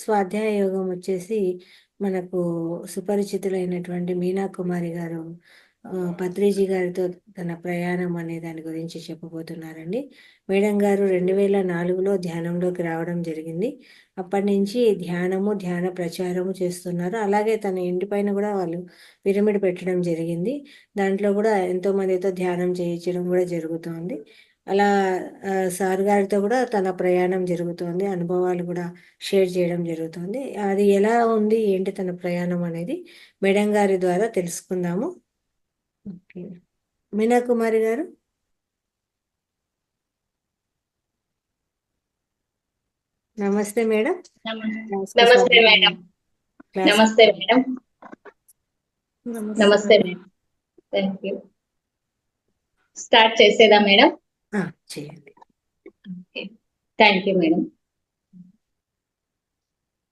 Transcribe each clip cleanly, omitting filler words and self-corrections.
స్వాధ్యాయ యోగం వచ్చేసి మనకు సుపరిచితులైనటువంటి మీనా కుమారి గారు పత్రిజీ గారితో తన ప్రయాణం అనే దాని గురించి చెప్పబోతున్నారండి. మేడం గారు 2004లో ధ్యానంలోకి రావడం జరిగింది. అప్పటి నుంచి ధ్యానము, ధ్యాన ప్రచారము చేస్తున్నారు. అలాగే తన ఇంటి పైన కూడా వాళ్ళు పిరమిడ్ పెట్టడం జరిగింది. దాంట్లో కూడా ఎంతో మందితో ధ్యానం చేయించడం కూడా జరుగుతోంది. అలా సార్ గారితో కూడా తన ప్రయాణం జరుగుతోంది. అనుభవాలు కూడా షేర్ చేయడం జరుగుతుంది. అది ఎలా ఉంది, ఏంటి తన ప్రయాణం అనేది మేడం గారి ద్వారా తెలుసుకుందాము. ఓకే, మీనా కుమారి గారు. నమస్తే మేడం. నమస్తే మేడం. నమస్తే మేడం. నమస్తే మేడం. Thank you. స్టార్ట్ చేసేదా మేడం? చేయండి. Thank you madam.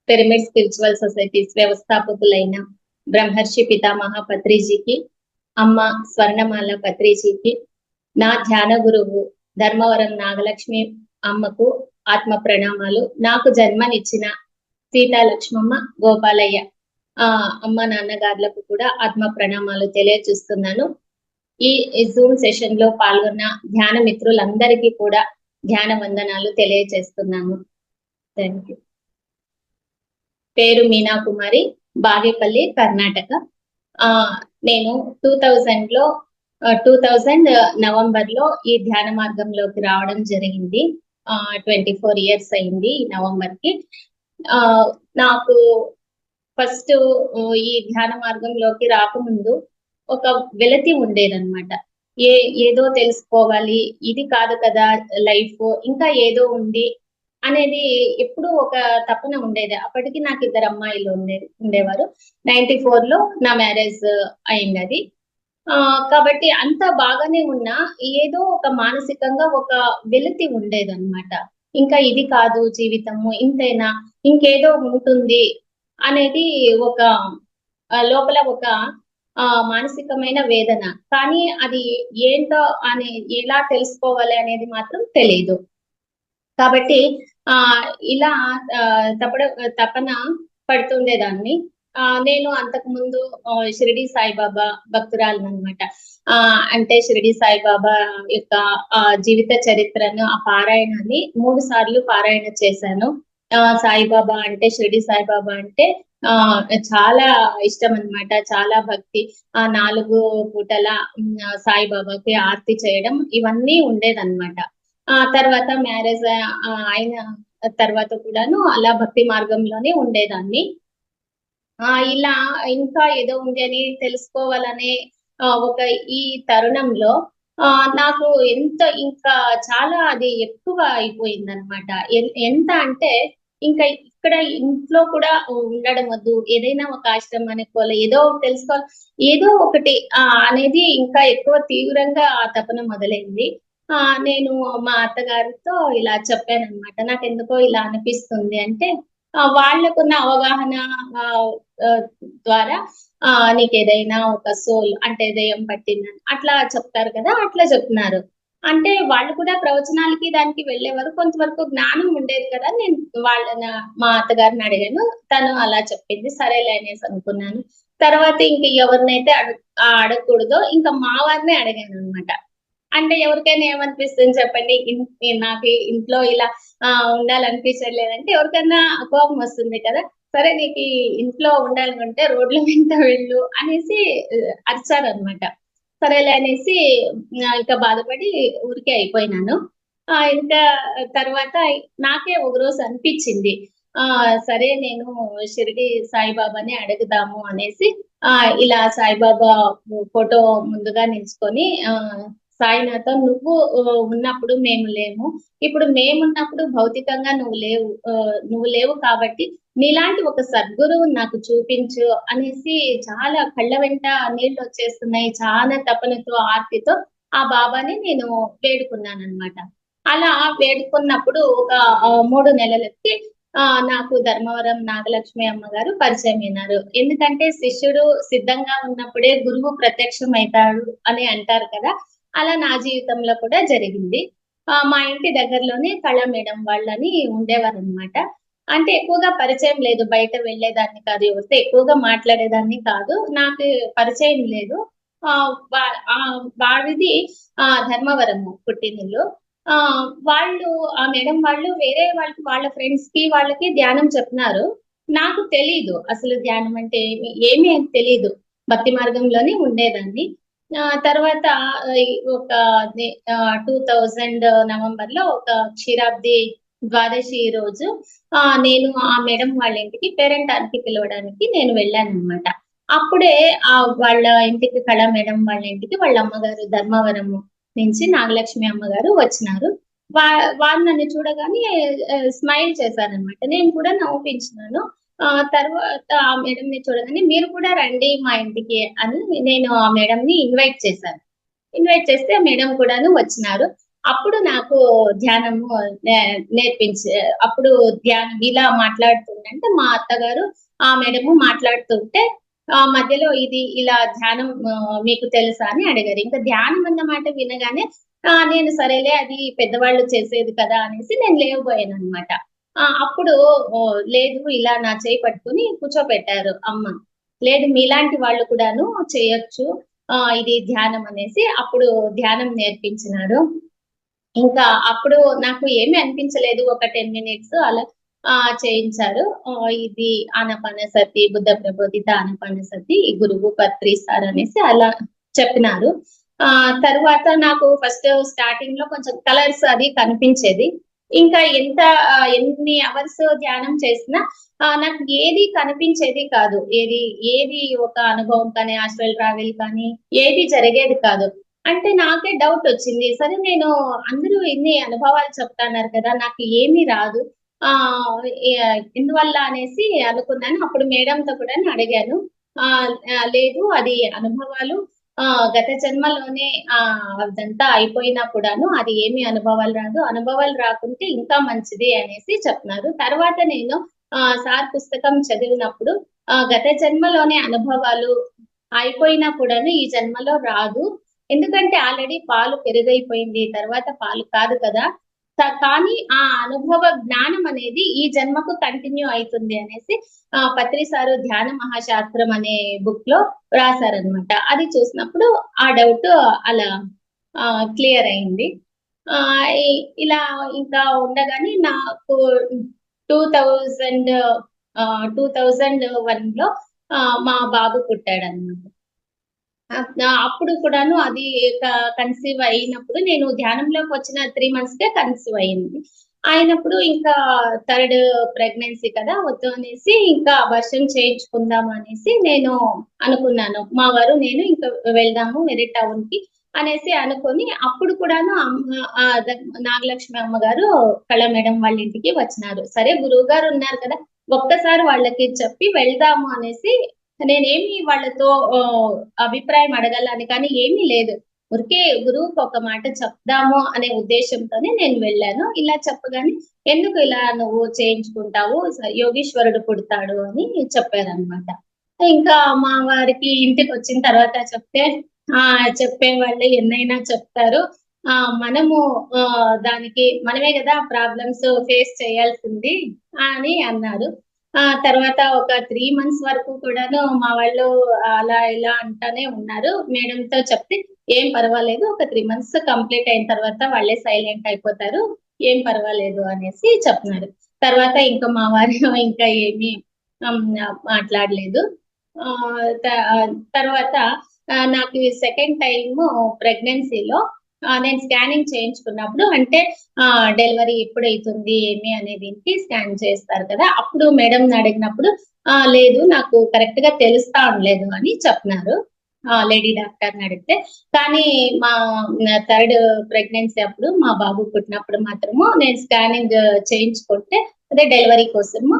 Pyramid spiritual societies వ్యవస్థాపకులైన బ్రహ్మర్షి పితామహ పత్రిజీకి, అమ్మ స్వర్ణమాల పత్రిజీకి, నా ధ్యాన గురువు ధర్మవరం నాగలక్ష్మి అమ్మకు ఆత్మ ప్రణామాలు. నాకు జన్మనిచ్చిన సీతాలక్ష్మమ్మ, గోపాలయ్య అమ్మ నాన్నగారులకు కూడా ఆత్మ ప్రణామాలు తెలియజేస్తున్నాను. ఈ జూమ్ సెషన్ లో పాల్గొన్న ధ్యాన మిత్రులందరికీ కూడా ధ్యాన వందనాలు తెలియజేస్తున్నాను. Thank you. పేరు మీనా కుమారి, బాగేపల్లి, కర్ణాటక. నేను 2000 నవంబర్ లో ఈ ధ్యాన మార్గంలోకి రావడం జరిగింది. 24 ఇయర్స్ అయింది ఈ నవంబర్ కి. నాకు ఫస్ట్ ఈ ధ్యాన మార్గంలోకి రాకముందు ఒక వెలతి ఉండేదన్నమాట. ఏదో తెలుసుకోవాలి, ఇది కాదు కదా లైఫ్, ఇంకా ఏదో ఉంది అనేది ఎప్పుడు ఒక తపన ఉండేది. అప్పటికి నాకు 2 అమ్మాయిలు ఉండేవారు. 94 లో నా మ్యారేజ్ అయింది. అది కాబట్టి అంత బాగానే ఉన్నా ఏదో ఒక మానసికంగా ఒక వెలితి ఉండేదన్నమాట. ఇంకా ఇది కాదు జీవితము, ఇంతేనా, ఇంకేదో ఉంటుంది అనేది ఒక లోపల ఒక మానసికమైన వేదన. కానీ అది ఏంటో అని ఎలా తెలుసుకోవాలి అనేది మాత్రం తెలియదు. కాబట్టి ఇలా తపన పడుతుండేదాన్ని. నేను అంతకు ముందు షిరిడి సాయిబాబా భక్తురాలను అనమాట. అంటే షిరిడి సాయిబాబా యొక్క జీవిత చరిత్రను, ఆ పారాయణాన్ని 3 సార్లు పారాయణ చేశాను. సాయిబాబా అంటే, షిరిడి సాయిబాబా అంటే చాలా ఇష్టం అన్నమాట, చాలా భక్తి. 4 పూటల సాయిబాబాకి ఆర్తి చేయడం ఇవన్నీ ఉండేదన్నమాట. తర్వాత మ్యారేజ్ అయిన తర్వాత కూడాను అలా భక్తి మార్గంలోనే ఉండేదాన్ని. ఇలా ఇంకా ఏదో ఉంది అని తెలుసుకోవాలనే ఒక ఈ తరుణంలో నాకు ఇంకా చాలా అది ఎక్కువ అయిపోయిందనమాట. ఎంత అంటే ఇంకా ఇక్కడ ఇంట్లో కూడా ఉండడం వద్దు, ఏదైనా ఒక ఆశ్రమానికి పోలే, ఏదో తెలుసుకోవాలి, ఏదో ఒకటి అనేది ఇంకా ఎక్కువ తీవ్రంగా ఆ తపన మొదలైంది. నేను మా అత్తగారితో ఇలా చెప్పాను అనమాట. నాకు ఎందుకో ఇలా అనిపిస్తుంది అంటే, వాళ్ళకున్న అవగాహన ద్వారా నీకు ఏదైనా ఒక సోల్ అంటే దయ్యం పట్టిందని అట్లా చెప్తారు కదా, అట్లా చెప్తున్నారు. అంటే వాళ్ళు కూడా ప్రవచనాలకి దానికి వెళ్ళేవారు, కొంతవరకు జ్ఞానం ఉండేది కదా. నేను మా అత్తగారిని అడిగాను, తను అలా చెప్పింది, సరేలే అనేసి అనుకున్నాను. తర్వాత ఇంక ఎవరినైతే అడగకూడదో ఇంకా మా వారిని అడిగాను అనమాట. అంటే ఎవరికైనా ఏమనిపిస్తుంది చెప్పండి, నాకు ఇంట్లో ఇలా ఉండాలనిపించలేదంటే ఎవరికైనా కోపం వస్తుంది కదా. సరే నీకు ఇంట్లో ఉండాలనుకుంటే రోడ్ల వెంట వెళ్ళు అనేసి అరిచారనమాట. సరేలే అనేసి ఇంకా బాధపడి ఊరికే అయిపోయినాను. ఇంకా తర్వాత నాకే ఒక రోజు అనిపించింది, సరే నేను షిరిడి సాయిబాబాని అడుగుదాము అనేసి ఇలా సాయిబాబా ఫోటో ముందుగా నిల్చుకొని, సాయినాథం నువ్వు ఉన్నప్పుడు మేము లేము, ఇప్పుడు మేమున్నప్పుడు భౌతికంగా నువ్వు లేవు కాబట్టి నీలాంటి ఒక సద్గురువు నాకు చూపించు అనేసి చాలా కళ్ళ వెంట నీళ్ళు వచ్చేస్తున్నాయి. చాలా తపనతో, ఆర్తితో ఆ బాబాని నేను వేడుకున్నాను అనమాట. అలా వేడుకున్నప్పుడు ఒక 3 నెలలకి నాకు ధర్మవరం నాగలక్ష్మి అమ్మగారు పరిచయం అయినారు. ఎందుకంటే శిష్యుడు సిద్ధంగా ఉన్నప్పుడే గురువు ప్రత్యక్షం అవుతాడు అని అంటారు కదా. అలా నా జీవితంలో కూడా జరిగింది. మా ఇంటి దగ్గరలోనే కళ మేడం వాళ్ళని ఉండేవారు అనమాట. అంటే ఎక్కువగా పరిచయం లేదు. బయట వెళ్ళేదాన్ని కాదు. ఎవరితో ఎక్కువగా మాట్లాడేదాన్ని కాదు. నాకు పరిచయం లేదు. వా వాడిది ధర్మవరము పుట్టినిల్లు. వాళ్ళు ఆ మేడం వాళ్ళు వేరే వాళ్ళ ఫ్రెండ్స్‌కి వాళ్ళకి ధ్యానం చెప్తున్నారు. నాకు తెలీదు. అసలు ధ్యానం అంటే ఏమి అని తెలీదు. భక్తి మార్గంలోనే ఉండేదాన్ని. తర్వాత ఒక 2000 నవంబర్‌లో ఒక క్షీరాబ్ది ద్వాదశి రోజు నేను ఆ మేడం వాళ్ళ ఇంటికి పేరంటానికి పిలవడానికి నేను వెళ్ళాననమాట. అప్పుడే వాళ్ళ ఇంటికి కళా మేడం వాళ్ళ ఇంటికి వాళ్ళ అమ్మగారు ధర్మవరము నుంచి నాగలక్ష్మి అమ్మగారు వచ్చినారు. వా వారు నన్ను చూడగానే స్మైల్ చేశారనమాట. నేను కూడా నవ్వుపించినాను. తర్వాత ఆ మేడంని చూడగానే మీరు కూడా రండి మా ఇంటికి అని నేను ఆ మేడంని ఇన్వైట్ చేశాను. ఇన్వైట్ చేస్తే ఆ మేడం కూడాను వచ్చినారు. అప్పుడు నాకు ధ్యానము నే నేర్పించే అప్పుడు ధ్యానం ఇలా మాట్లాడుతుండంటే మా అత్తగారు ఆ మేడము మాట్లాడుతుంటే మధ్యలో ఇది ఇలా ధ్యానం మీకు తెలుసా అని అడిగారు. ఇంకా ధ్యానం అన్న మాట వినగానే నేను సరేలే అది పెద్దవాళ్ళు చేసేది కదా అనేసి నేను లేవబోయాననమాట. అప్పుడు లేదు ఇలా నా చేయి పట్టుకొని కూర్చోపెట్టారు అమ్మ. లేదు మీలాంటి వాళ్ళు కూడాను చేయొచ్చు. ఇది ధ్యానం అనేసి అప్పుడు ధ్యానం నేర్పించినారు. ఇంకా అప్పుడు నాకు ఏమి అనిపించలేదు. ఒక 10 మినిట్స్ అలా చేయించారు. ఇది ఆనాపానసతి, బుద్ధ ప్రబోధిత ఆనాపానసతి ఈ గురువు పత్రి సార్ అనేసి అలా చెప్పినారు. తరువాత నాకు ఫస్ట్ స్టార్టింగ్‌లో కొంచెం కలర్స్ అది కనిపించేది. ఇంకా ఎన్ని అవర్స్ ధ్యానం చేసినా నాకు ఏది కనిపించేది కాదు. ఏది ఒక అనుభవం కానీ, ఆస్ట్రల్ ట్రావెల్ కానీ ఏది జరిగేది కాదు. అంటే నాకే డౌటొచ్చింది. సరే నేను అందరూ ఇన్ని అనుభవాలు చెప్తన్నారు కదా! నాకు ఏమీ రాదు. ఎందువల్ల అనేసి అనుకున్నాను. అప్పుడు మేడంతో కూడాను అడిగాను. లేదు అది అనుభవాలు గత జన్మలోనే అదంతా అయిపోయినా కూడాను అది ఏమి అనుభవాలు రాదు. అనుభవాలు రాకుంటే ఇంకా మంచిది అనేసి చెప్తున్నారు. తర్వాత నేను సార్ పుస్తకం చదివినప్పుడు గత జన్మలోనే అనుభవాలు అయిపోయినా కూడాను ఈ జన్మలో రాదు. ఎందుకంటే ఆల్రెడీ పాలు పెరుగైపోయింది. తర్వాత పాలు కాదు కదా! కానీ ఆ అనుభవ జ్ఞానం అనేది ఈ జన్మకు కంటిన్యూ అయితుంది అనేసి పత్రి సారు ధ్యాన మహాశాస్త్రం అనే బుక్‌లో రాసారనమాట. అది చూసినప్పుడు ఆ డౌట్ అలా క్లియర్ అయింది. ఆహ్, ఇ ఇలా ఇంకా ఉండగానే నాకు 2000 2001లో మా బాబు పుట్టాడనమాట. అప్పుడు కూడాను అది కన్సీవ్ అయినప్పుడు నేను ధ్యానంలోకొచ్చిన 3 మంత్స్‌కే కన్సీవ్ అయింది. అయినప్పుడు ఇంకా థర్డ్ ప్రెగ్నెన్సీ కదా! వద్దు అనేసి ఇంకా అబార్షన్ చేయించుకుందాం అనేసి నేను అనుకున్నాను. మా వారు నేను ఇంకా వెళ్దాము వేరే టౌన్‌కి అనేసి అనుకోని అప్పుడు కూడాను నాగలక్ష్మి అమ్మగారు కళా మేడం వాళ్ళ ఇంటికి వచ్చినారు. సరే గురువుగారు ఉన్నారు కదా! ఒక్కసారి వాళ్ళకి చెప్పి వెళ్దాము అనేసి నేనేమి వాళ్ళతో అభిప్రాయం అడగాలని కానీ ఏమీ లేదు. ఊరికే గురువుకి ఒక మాట చెప్దాము అనే ఉద్దేశ్యంతోనే నేను వెళ్ళాను. ఇలా చెప్పగానే, "ఎందుకు ఇలా నువ్వు చేయించుకుంటావు? యోగీశ్వరుడు పుడతాడు" అని చెప్పారనమాట. ఇంకా మా వారికి ఇంటికొచ్చిన తర్వాత చెప్తే, చెప్పేవాళ్ళు ఎన్నైనా చెప్తారు. మనము దానికి మనమే గదా ప్రాబ్లమ్స్ ఫేస్ చేయాల్సింది అని అన్నారు. తర్వాత ఒక 3 మంత్స్ వరకు కూడాను మా వాళ్ళు అలా ఇలా అంటానే ఉన్నారు. మేడంతో చెప్తే, "ఏం పర్వాలేదు. ఒక 3 మంత్స్ కంప్లీట్ అయిన తర్వాత వాళ్ళే సైలెంట్ అయిపోతారు. ఏం పర్వాలేదు" అనేసి చెప్తున్నారు. తర్వాత ఇంకా మా వారు ఇంకా ఏమి మాట్లాడలేదు. ఆహ్, త తర్వాత నాకు సెకండ్ టైము ప్రెగ్నెన్సీలో నేను స్కానింగ్ చేయించుకున్నప్పుడు అంటే డెలివరీ ఎప్పుడైతుంది ఏమి అనే దీనికి స్కాన్ చేస్తారు కదా! అప్పుడు మేడంని అడిగినప్పుడు లేదు నాకు కరెక్ట్‌గా తెలుస్తా ఉండలేదు అని చెప్పినారు. లేడీ డాక్టర్‌ని అడిగితే. కానీ మా థర్డ్ ప్రెగ్నెన్సీ అప్పుడు మా బాబు పుట్టినప్పుడు మాత్రము నేను స్కానింగ్ చేయించుకుంటే అదే డెలివరీ కోసము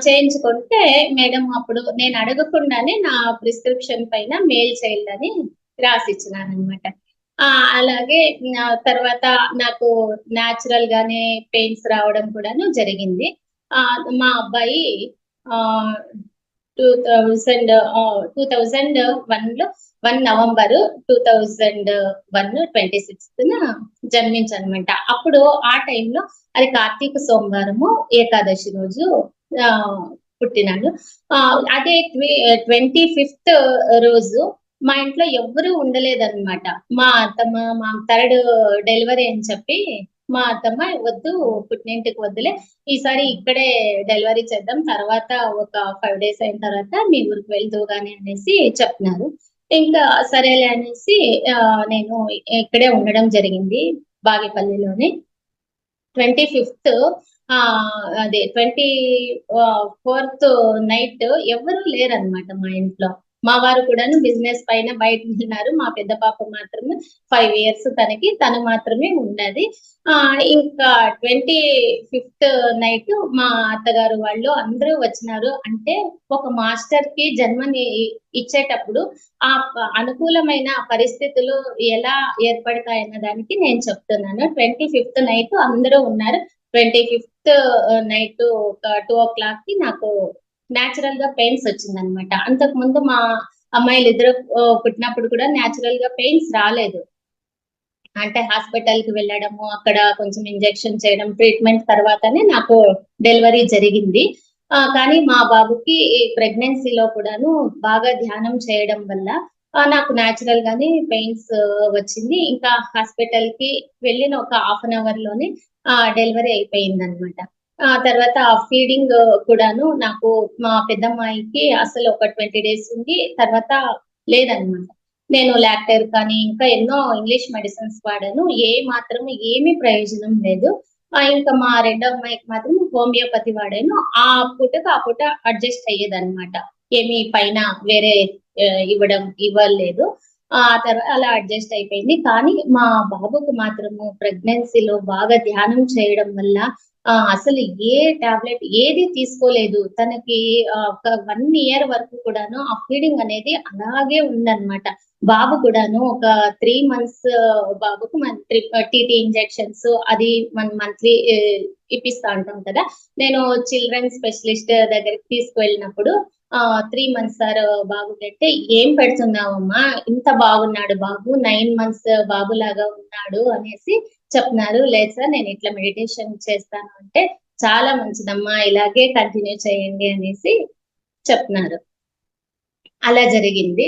చేయించుకుంటే మేడం అప్పుడు నేను అడగకుండానే నా ప్రిస్క్రిప్షన్ పైన మేల్ చైల్డ్ అని రాసిచ్చినారనమాట. అలాగే తర్వాత నాకు న్యాచురల్ గానే పెయిన్స్ రావడం కూడాను జరిగింది. మా అబ్బాయి ఆహ్, 2001లో 1 నవంబర్ 2001 26న జన్మించనమాట. అప్పుడు ఆ టైంలో అది కార్తీక సోమవారము ఏకాదశి రోజు పుట్టినాను. అదే 25th రోజు మా ఇంట్లో ఎవ్వరూ ఉండలేదన్నమాట. మా అత్తమ్మ, మా థర్డ్ డెలివరీ అని చెప్పి మా అత్తమ్మ "వద్దు, పుట్టినింటికి వద్దులే. ఈసారి ఇక్కడే డెలివరీ చేద్దాం. తర్వాత ఒక 5 డేస్ అయిన తర్వాత మీ ఊరికి వెళ్దువు గాని" అనేసి చెప్పినారు. ఇంకా సరేలే అనేసి నేను ఇక్కడే ఉండడం జరిగింది బాగేపల్లిలోనే. 25th అదే 24th నైట్ ఎవ్వరూ లేరనమాట మా ఇంట్లో. మా వారు కూడాను బిజినెస్ పైన బయటకెళ్లినారు. మా పెద్ద పాప మాత్రమే 5 ఇయర్స్ తనకి. తను మాత్రమే ఉన్నది. ఇంకా 25th నైట్ మా అత్తగారు వాళ్ళు అందరూ వచ్చినారు. అంటే ఒక మాస్టర్‌కి జన్మని ఇచ్చేటప్పుడు ఆ అనుకూలమైన పరిస్థితులు ఎలా ఏర్పడతాయన్న దానికి నేను చెప్తున్నాను. 25th నైట్ అందరూ ఉన్నారు. 25th నైట్ ఒక 2:00కి నాకు నేచురల్ గా పెయిన్స్ వచ్చిందనమాట. అంతకుముందు మా అమ్మాయిలిద్దరు పుట్టినప్పుడు కూడా నేచురల్ గా పెయిన్స్ రాలేదు. అంటే హాస్పిటల్ కి వెళ్ళడము, అక్కడ కొంచెం ఇంజెక్షన్ చేయడం, ట్రీట్మెంట్ తర్వాతనే నాకు డెలివరీ జరిగింది. కానీ మా బాబుకి ప్రెగ్నెన్సీలో కూడాను బాగా ధ్యానం చేయడం వల్ల నాకు నేచురల్ గానే పెయిన్స్ వచ్చింది. ఇంకా హాస్పిటల్ కి వెళ్ళిన ఒక హాఫ్ అన్ అవర్ లోనే డెలివరీ అయిపోయిందనమాట. తర్వాత ఫీడింగ్ కూడాను నాకు మా పెద్దమ్మాయికి అసలు ఒక 20 డేస్ ఉంది. తర్వాత లేదనమాట. నేను లాక్టేర్ కానీ ఇంకా ఎన్నో ఇంగ్లీష్ మెడిసిన్స్ వాడాను. మాత్రము ఏమీ ప్రయోజనం లేదు. ఇంకా మా రెండో అమ్మాయికి మాత్రం హోమియోపతి వాడాను. ఆ పూటకి ఆ పూట అడ్జస్ట్ అయ్యేదన్నమాట. ఏమి పైన వేరే ఇవ్వలేదు. అలా అడ్జస్ట్ అయిపోయింది. కానీ మా బాబుకు మాత్రము ప్రెగ్నెన్సీలో బాగా ధ్యానం చేయడం వల్ల అసలు ఏ టాబ్లెట్ ఏది తీసుకోలేదు. తనకి ఒక 1 ఇయర్ వరకు కూడాను ఆ ఫీడింగ్ అనేది అలాగే ఉందన్నమాట. బాబు కూడాను ఒక 3 మంత్స్ బాబుకు మన టీటీ ఇంజెక్షన్స్ అది మన మంత్లీ ఇప్పిస్తా ఉంటాం కదా! నేను చిల్డ్రన్ స్పెషలిస్ట్ దగ్గరికి తీసుకువెళ్ళినప్పుడు 3 మంత్స్ సార్ బాబుకంటే, "ఏం పెడుతున్నావమ్మా? ఇంత బాగున్నాడు బాబు. 9 మంత్స్ బాబులాగా ఉన్నాడు" అనేసి చెప్తున్నారు. "లేదు సార్, నేను ఇట్లా మెడిటేషన్ చేస్తాను" అంటే, "చాలా మంచిదమ్మా. ఇలాగే కంటిన్యూ చేయండి" అనేసి చెప్తున్నారు. అలా జరిగింది.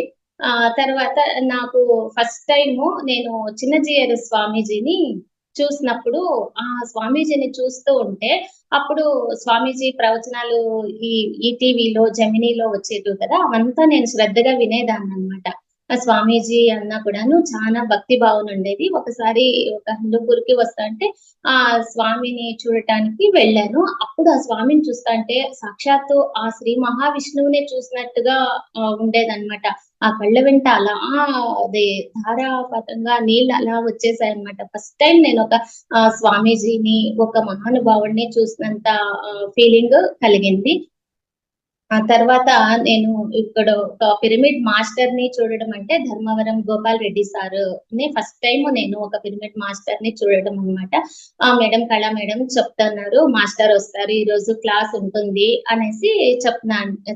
తర్వాత నాకు ఫస్ట్ టైము నేను చిన్నజీయర్ స్వామీజీని చూసినప్పుడు, ఆ స్వామీజీని చూస్తూ ఉంటే, అప్పుడు స్వామీజీ ప్రవచనాలు ఈ ఈటీవీలో, జెమినీలో వచ్చేటివి కదా! అవంతా నేను శ్రద్ధగా వినేదాన్ననమాట. ఆ స్వామీజీ అన్నా కూడాను చాలా భక్తి భావన ఉండేది. ఒకసారి ఒక హిందూపూర్‌కి వస్తాంటే ఆ స్వామిని చూడటానికి వెళ్ళాను. అప్పుడు ఆ స్వామిని చూస్తాంటే సాక్షాత్తు ఆ శ్రీ మహావిష్ణువునే చూసినట్టుగా ఉండేదన్నమాట. ఆ కళ్ళ వెంట అలా అది ధారాపాతంగా నీళ్ళు అలా వచ్చేసాయన్నమాట. ఫస్ట్ టైమ్ నేనొక స్వామీజీని, ఒక మహానుభావుడిని చూసినంత ఫీలింగ్ కలిగింది. ఆ తర్వాత నేను ఇక్కడ ఒక పిరమిడ్ మాస్టర్‌ని చూడడం అంటే ధర్మవరం గోపాల్ రెడ్డి సార్‌ని ఫస్ట్ టైమ్ నేను ఒక పిరమిడ్ మాస్టర్‌ని చూడడం అన్నమాట. మేడం కళా మేడం చెప్తన్నారు. మాస్టర్ వస్తారు. ఈరోజు క్లాస్ ఉంటుంది అనేసి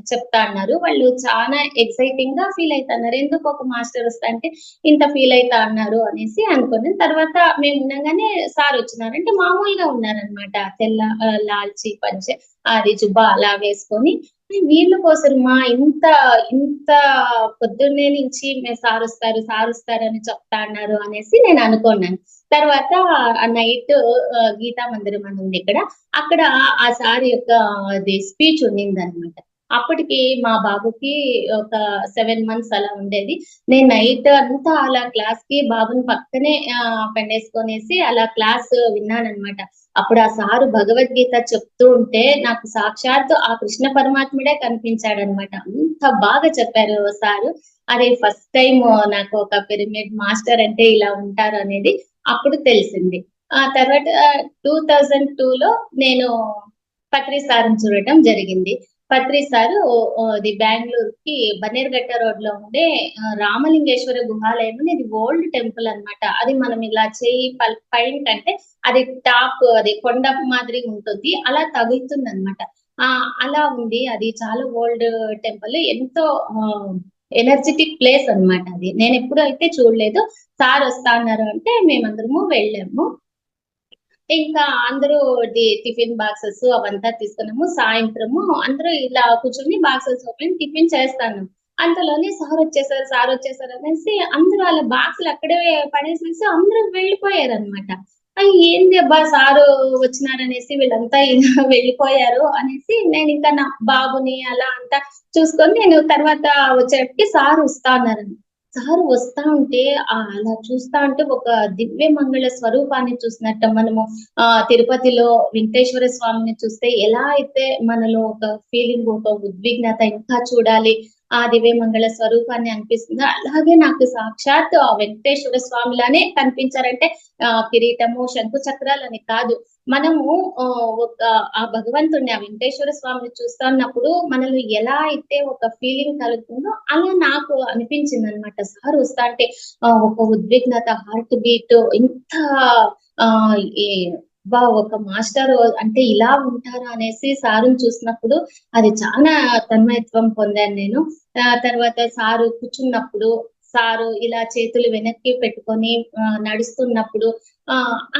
చెప్తా అన్నారు. వాళ్ళు చాలా ఎక్సైటింగ్‌గా ఫీల్ అయితన్నారు. ఎందుకు ఒక మాస్టర్ వస్తా అంటే ఇంత ఫీల్ అయితా అన్నారు అనేసి అనుకున్నాను. తర్వాత మేము ఉండంగానే సార్ వచ్చినారు. అంటే మామూలుగా ఉన్నారన్నమాట. తెల్ల లాల్చీ పంచె అది జుబ్బా అలా వేసుకొని వీళ్ళ కోసమా ఇంత ఇంత పొద్దున్నే నుంచి సారొస్తారు అని చెప్తా అన్నారు అనేసి నేను అనుకున్నాను. తర్వాత ఆ నైట్ గీతా మందిరం అని ఉంది ఇక్కడ. అక్కడ ఆ సార్ యొక్క అది స్పీచ్ ఉండిందనమాట. అప్పటికి మా బాబుకి ఒక 7 మంత్స్ అలా ఉండేది. నేను నైట్ అంతా అలా క్లాస్‌కి బాబుని పక్కనే పెండేసుకొనేసి అలా క్లాస్ విన్నాననమాట. అప్పుడు ఆ సారు భగవద్గీత చెప్తూ ఉంటే నాకు సాక్షాత్తు ఆ కృష్ణ పరమాత్ముడే కనిపించాడనమాట. అంత బాగా చెప్పారు సారు. అదే ఫస్ట్ టైమ్ నాకు ఒక పిరమిడ్ మాస్టర్ అంటే ఇలా ఉంటారు అనేది అప్పుడు తెలిసింది. ఆ తర్వాత 2002లో నేను పత్రి సార్‌ని చూడటం జరిగింది. పత్రి సారు అది బెంగుళూరుకి బన్నేరుఘట్ట రోడ్‌లో ఉండే రామలింగేశ్వర గుహాలయం అని ఇది ఓల్డ్ టెంపుల్ అన్నమాట. అది మనం ఇలా చెయ్యి పైనకంటే అది టాప్ అది కొండ మాదిరి ఉంటుంది. అలా తగులుతుందన్నమాట. అలా ఉంది. అది చాలా ఓల్డ్ టెంపుల్. ఎంతో ఎనర్జెటిక్ ప్లేస్ అన్నమాట అది. నేను ఎప్పుడు అయితే చూడలేదు. సార్ వస్తా అన్నారు అంటే మేమందరము వెళ్ళాము. ఇంకా అందరూ టిఫిన్ బాక్సెస్ అవంతా తీసుకున్నాము. సాయంత్రము అందరూ ఇలా కూర్చొని బాక్సెస్ ఓపెన్ టిఫిన్ చేస్తాను. అంతలోనే సారొచ్చేసారు అనేసి అందరూ ఆళ్ళ బాక్సులు అక్కడే పడేసేసి అందరూ వెళ్ళిపోయారనమాట. ఏంది అబ్బా! సారు వచ్చినారనేసి వీళ్ళంతా ఇలా వెళ్ళిపోయారు అనేసి నేనింకా నా బాబుని అలా అంతా చూసుకొని నేను తర్వాత వచ్చేటప్పటికి సారు వస్తా అన్నారండి. సారు వస్తా ఉంటే అలా చూస్తా ఉంటే ఒక దివ్య మంగళ స్వరూపాన్ని చూసినట్టు మనము తిరుపతిలో వెంకటేశ్వర స్వామిని చూస్తే ఎలా అయితే మనలో ఒక ఫీలింగ్, ఒక ఉద్విగ్నత ఇంకా చూడాలి, ఆ దివ్య మంగళ స్వరూపాన్ని అనిపిస్తుందో, అలాగే నాకు సాక్షాత్ ఆ వెంకటేశ్వర స్వామిలానే కనిపించారంటే కిరీటము, శంకు చక్రాలని కాదు. మనము ఒక ఆ భగవంతుడిని, ఆ వెంకటేశ్వర స్వామిని చూస్తా ఉన్నప్పుడు మనలో ఎలా అయితే ఒక ఫీలింగ్ కలుగుతుందో అలా నాకు అనిపించిందనమాట. సార్ వస్తాంటే ఒక ఉద్విగ్నత, హార్ట్ బీట్ ఇంత ఆహ్, ఈ ఒక మాస్టరు అంటే ఇలా ఉంటారా అనేసి సారుని చూసినప్పుడు అది చానా తన్మయత్వం పొందాను నేను. తర్వాత సారు కూర్చున్నప్పుడు, సారు ఇలా చేతులు వెనక్కి పెట్టుకొని నడుస్తున్నప్పుడు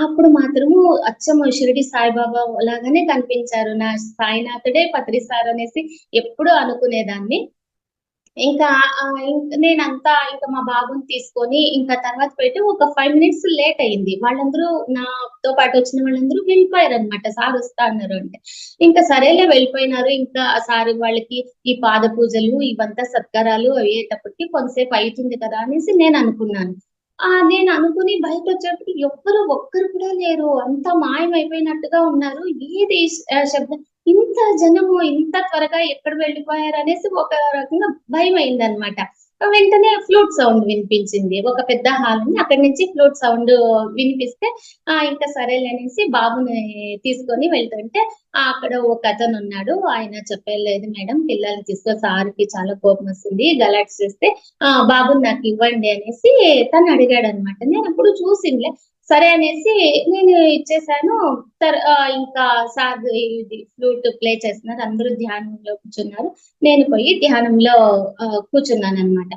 అప్పుడు మాత్రము అచ్చం షిరిడి సాయిబాబా లాగానే కనిపించారు. నా సాయినాథుడే పత్రి సార్ అనేసి ఎప్పుడూ అనుకునేదాన్ని. ఇంకా నేనంతా మా బాబుని తీసుకొని ఇంకా తర్వాత పెట్టి ఒక 5 మినిట్స్ లేట్ అయింది. వాళ్ళందరూ నాతో పాటు వచ్చిన వాళ్ళందరూ వెళ్ళిపోయారనమాట. సార్ వస్తా అన్నారు అంటే. ఇంకా సరేలే వెళ్ళిపోయినారు. ఇంకా సార్ వాళ్ళకి ఈ పాద పూజలు ఇవంతా సత్కారాలు అయ్యేటప్పటికి కొంతసేపు అయితుంది కదా అనేసి నేననుకున్నాను. నేననుకుని బయటొచ్చేటప్పటికి ఎవ్వరు ఒక్కరు కూడా లేరు. అంతా మాయమైపోయినట్టుగా ఉన్నారు. ఏది శబ్దం ఇంత జనము ఇంత త్వరగా ఎక్కడ వెళ్ళిపోయారనేసి ఒక రకంగా భయమైందనమాట. వెంటనే ఫ్లూట్ సౌండ్ వినిపించింది. ఒక పెద్ద హాల్ ఉంది. అక్కడి నుంచి ఫ్లూట్ సౌండ్ వినిపిస్తే ఇంకా సరేలే అనేసి బాబుని తీసుకొని వెళ్తుంటే అక్కడ ఒకతనున్నాడు. ఆయన చెప్పలేదు మేడం పిల్లల్ని సార్‌కి చాలా కోపమొస్తుంది. గలాటా చేస్తే బాబుని నాకివ్వండి అనేసి తను అడిగాడనమాట. నేనెప్పుడు చూసిందిలే. సరే అనేసి నేను ఇచ్చేసాను. ఇంకా సార్ ఇది ఫ్లూట్ ప్లే చేస్తున్నారు. అందరూ ధ్యానంలో కూర్చున్నారు. నేను పోయి ధ్యానంలో కూర్చున్నాననమాట.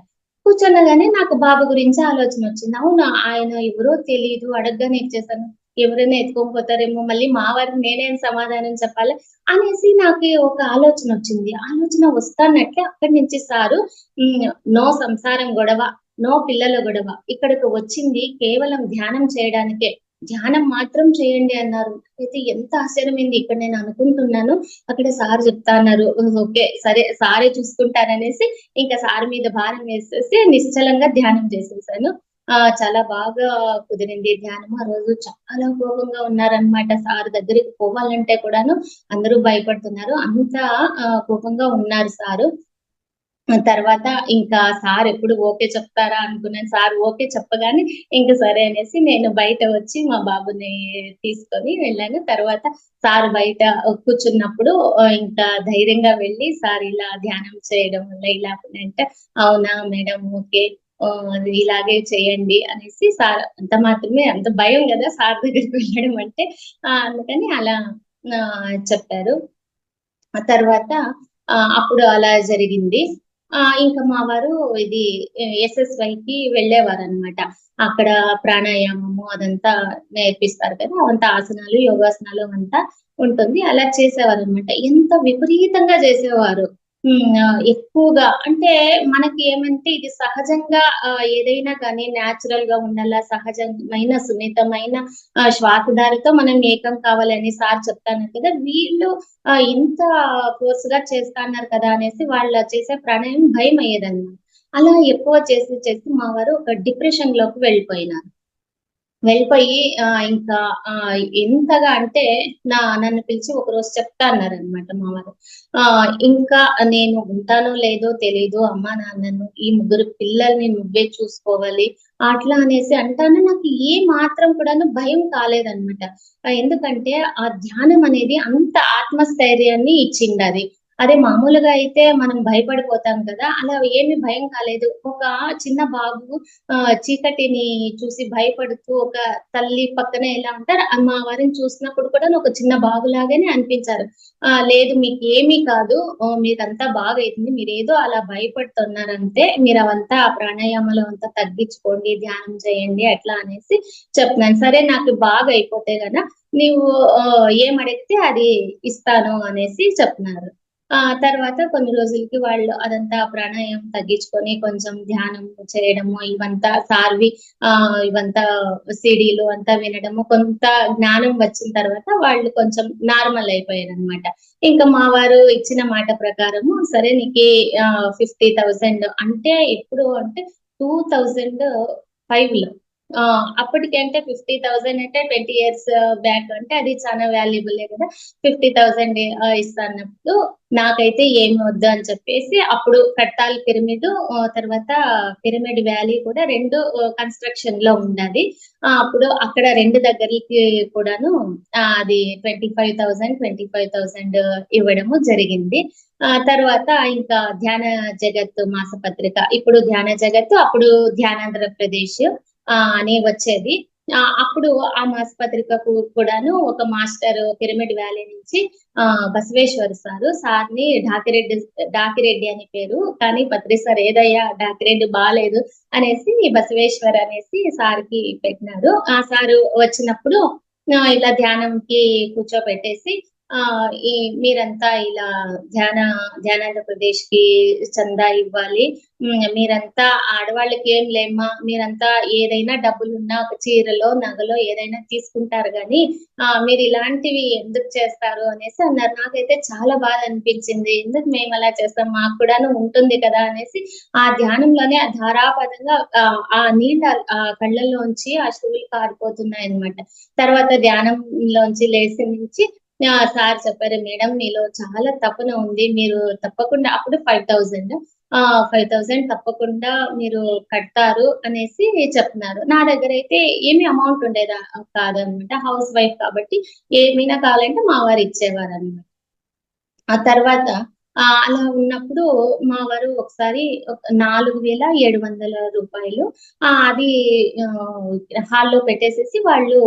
కూర్చునగానే నాకు బాబు గురించి ఆలోచనొచ్చింది. అవును ఆయన ఎవరో తెలీదు అడగగానే ఇచ్చేసాను. ఎవరైనా ఎత్తుకొని పోతారేమో, మళ్ళీ మా వారికి నేనేం సమాధానం చెప్పాలి అనేసి నాకి ఒక ఆలోచనొచ్చింది. ఆలోచన వస్తాన్నట్లే అక్కడి నుంచి సారు నో సంసారం గొడవ, నో పిల్లల గొడవ. ఇక్కడికి వచ్చింది కేవలం ధ్యానం చేయడానికే. ధ్యానం మాత్రం చేయండి అన్నారు. అయితే ఎంత ఆశ్చర్యమైంది. ఇక్కడ నేను అనుకుంటున్నాను. అక్కడ సార్ చెప్తా అన్నారు. ఓకే. సరే సారే చూసుకుంటారనేసి ఇంకా సార్ మీద భారం వేసేసి నిశ్చలంగా ధ్యానం చేసేసాను. చాలా బాగా కుదిరింది ధ్యానం. ఆ రోజు చాలా కోపంగా ఉన్నారనమాట. సార్ దగ్గరికి పోవాలంటే కూడాను అందరూ భయపడుతున్నారు. అంత కోపంగా ఉన్నారు సారు. తర్వాత ఇంకా సార్ ఎప్పుడు ఓకే చెప్తారా అనుకున్నాను. సార్ ఓకే చెప్పగానే ఇంక సరే అనేసి నేను బయట వచ్చి మా బాబుని తీసుకొని వెళ్ళాను. తర్వాత సార్ బయట కూర్చున్నప్పుడు ఇంకా ధైర్యంగా వెళ్ళి సార్ ఇలా ధ్యానం చేయడం వల్ల ఇలా అంటే, అవునా మేడం ఓకే. అది ఇలాగే చేయండి అనేసి సార్ అంత మాత్రమే అంత భయం గదా! సార్ దగ్గరికి వెళ్ళడం అంటే. అందుకని అలా చెప్పారు. ఆ తర్వాత అప్పుడు అలా జరిగింది. ఇంకా మా వారు ఇది ఎస్ఎస్‌వైకి వెళ్ళేవారనమాట. అక్కడ ప్రాణాయామము అదంతా నేర్పిస్తారు కదా! అవంతా ఆసనాలు, యోగాసనాలు అవంతా ఉంటుంది. అలా చేసేవారనమాట. ఎంత విపరీతంగా చేసేవారు. ఎక్కువగా అంటే మనకి ఏమంటే ఇది సహజంగా ఏదైనా కానీ న్యాచురల్‌గా ఉండాలా, సహజమైన, సున్నితమైన శ్వాసధారతో మనం ఏకం కావాలని సార్ చెప్తాన్నారు కదా! వీళ్ళు ఇంత ఫోర్స్‌గా చేస్తా అన్నారు కదా! అనేసి వాళ్ళు చేసే ప్రాణాయామం భయమయ్యేదన్నమాట. అలా ఎక్కువ చేసి మా వారు ఒక డిప్రెషన్‌లోకి వెళ్ళిపోయినారు. వెళ్ళిపోయి ఇంకా ఎంతగా అంటే నన్ను పిలిచి ఒకరోజు చెప్తా అన్నారనమాట మా వారు. ఇంకా నేను ఉంటానో లేదో తెలీదు. అమ్మా, నాన్నను ఈ ముగ్గురు పిల్లల్ని నువ్వే చూసుకోవాలి. అట్లా అనేసి అంటానే నాకు ఏ మాత్రం కూడాను భయం కాలేదనమాట. ఎందుకంటే ఆ ధ్యానం అనేది అంత ఆత్మస్థైర్యాన్ని ఇచ్చిందది. అదే మామూలుగా అయితే మనం భయపడిపోతాం కదా! అలా ఏమి భయం కాలేదు. ఒక చిన్న బాబు చీకటిని చూసి భయపడుతూ ఒక తల్లి పక్కనే ఎలా ఉంటారు, మా వారిని చూసినప్పుడు కూడా ఒక చిన్న బాబులాగానే అనిపించారు. లేదు మీకేమీ కాదు. మీకంతా బాగయితుంది. మీరేదో అలా భయపడుతున్నారంతే. మీరవంతా ప్రాణాయామాలు అవంతా తగ్గించుకోండి, ధ్యానం చేయండి అట్లా అనేసి చెప్తున్నాను. సరే నాకు బాగయిపోతే నీవు ఏమడిగితే అది ఇస్తాను అనేసి చెప్తున్నారు. తర్వాత కొన్ని రోజులకి వాళ్ళు అదంతా ప్రాణాయామం తగ్గించుకొని కొంచెం ధ్యానం చేయడము, ఇవంతా సీడీలు అంతా వినడము, కొంత జ్ఞానం వచ్చిన తర్వాత వాళ్ళు కొంచెం నార్మల్ అయిపోయారనమాట. ఇంకా మా వారు ఇచ్చిన మాట ప్రకారము సరే నీకి 50,000 అంటే ఎప్పుడు అంటే 2005లో అప్పటికంటే 50,000 అంటే 20 ఇయర్స్ బ్యాక్ అంటే అది చాలా వాల్యుబులే కదా! 50,000 ఇస్తాన్నప్పుడు నాకైతే ఏమి వద్దు అని చెప్పేసి అప్పుడు కట్టాల్ పిరమిడ్ తర్వాత పిరమిడ్ వ్యాలీ కూడా 2 కన్‌స్ట్రక్షన్‌లో ఉండాది. అప్పుడు అక్కడ 2 దగ్గరికి కూడాను అది 25,000 ఇవ్వడము జరిగింది. తర్వాత ఇంకా ధ్యాన జగత్ మాసపత్రిక. ఇప్పుడు ధ్యాన జగత్, అప్పుడు ధ్యానాంధ్రప్రదేశ్ అని వచ్చేది. అప్పుడు ఆ మాసపత్రికకు కూడాను ఒక మాస్టర్ పిరమిడ్ వ్యాలీ నుంచి బసవేశ్వర్ సార్‌ని డాకిరెడ్డి అని పేరు. కానీ పత్రి సార్ ఏదయ్యా డాకిరెడ్డి బాలేదు అనేసి బసవేశ్వర్ అనేసి సార్‌కి పెట్టినారు. ఆ సారు వచ్చినప్పుడు ఇలా ధ్యానంకి కూర్చోబెట్టేసి ఈ మీరంతా ఇలా ధ్యానాంధ్రప్రదేశ్‌కి చందా ఇవ్వాలి. మీరంతా ఆడవాళ్ళకి ఏం లేమ్మా, మీరంతా ఏదైనా డబ్బులున్నా ఒక చీరలో, నగలో ఏదైనా తీసుకుంటారు గానీ, మీరు ఇలాంటివి ఎందుకు చేస్తారు అనేసి అన్నారు. నాకైతే చాలా బాధ అనిపించింది. ఎందుకు మేమలా చేస్తాం? మాకు కూడాను ఉంటుంది కదా! అనేసి ఆ ధ్యానంలోనే ధారాపాతంగా ఆ నీళ్ళు కళ్ళల్లోంచి అశ్రువులు కారిపోతున్నాయన్నమాట. తర్వాత ధ్యానంలోంచి లేసి నుంచి సార్ చెప్పారు, "మేడం మీలో చాలా తపన ఉంది. మీరు తప్పకుండా" అప్పుడు 5,000 5,000 తప్పకుండా మీరు కడతారు అనేసి చెప్తున్నారు. నా దగ్గరైతే ఏమి అమౌంట్ ఉండేదా కాదనమాట. హౌస్ వైఫ్ కాబట్టి ఏమైనా కావాలంటే మా వారు ఇచ్చేవారనమాట. ఆ తర్వాత అలా ఉన్నప్పుడు మా వారు ఒకసారి ఒక రూ. 4,700 అది హాల్‌లో పెట్టేసేసి వాళ్ళు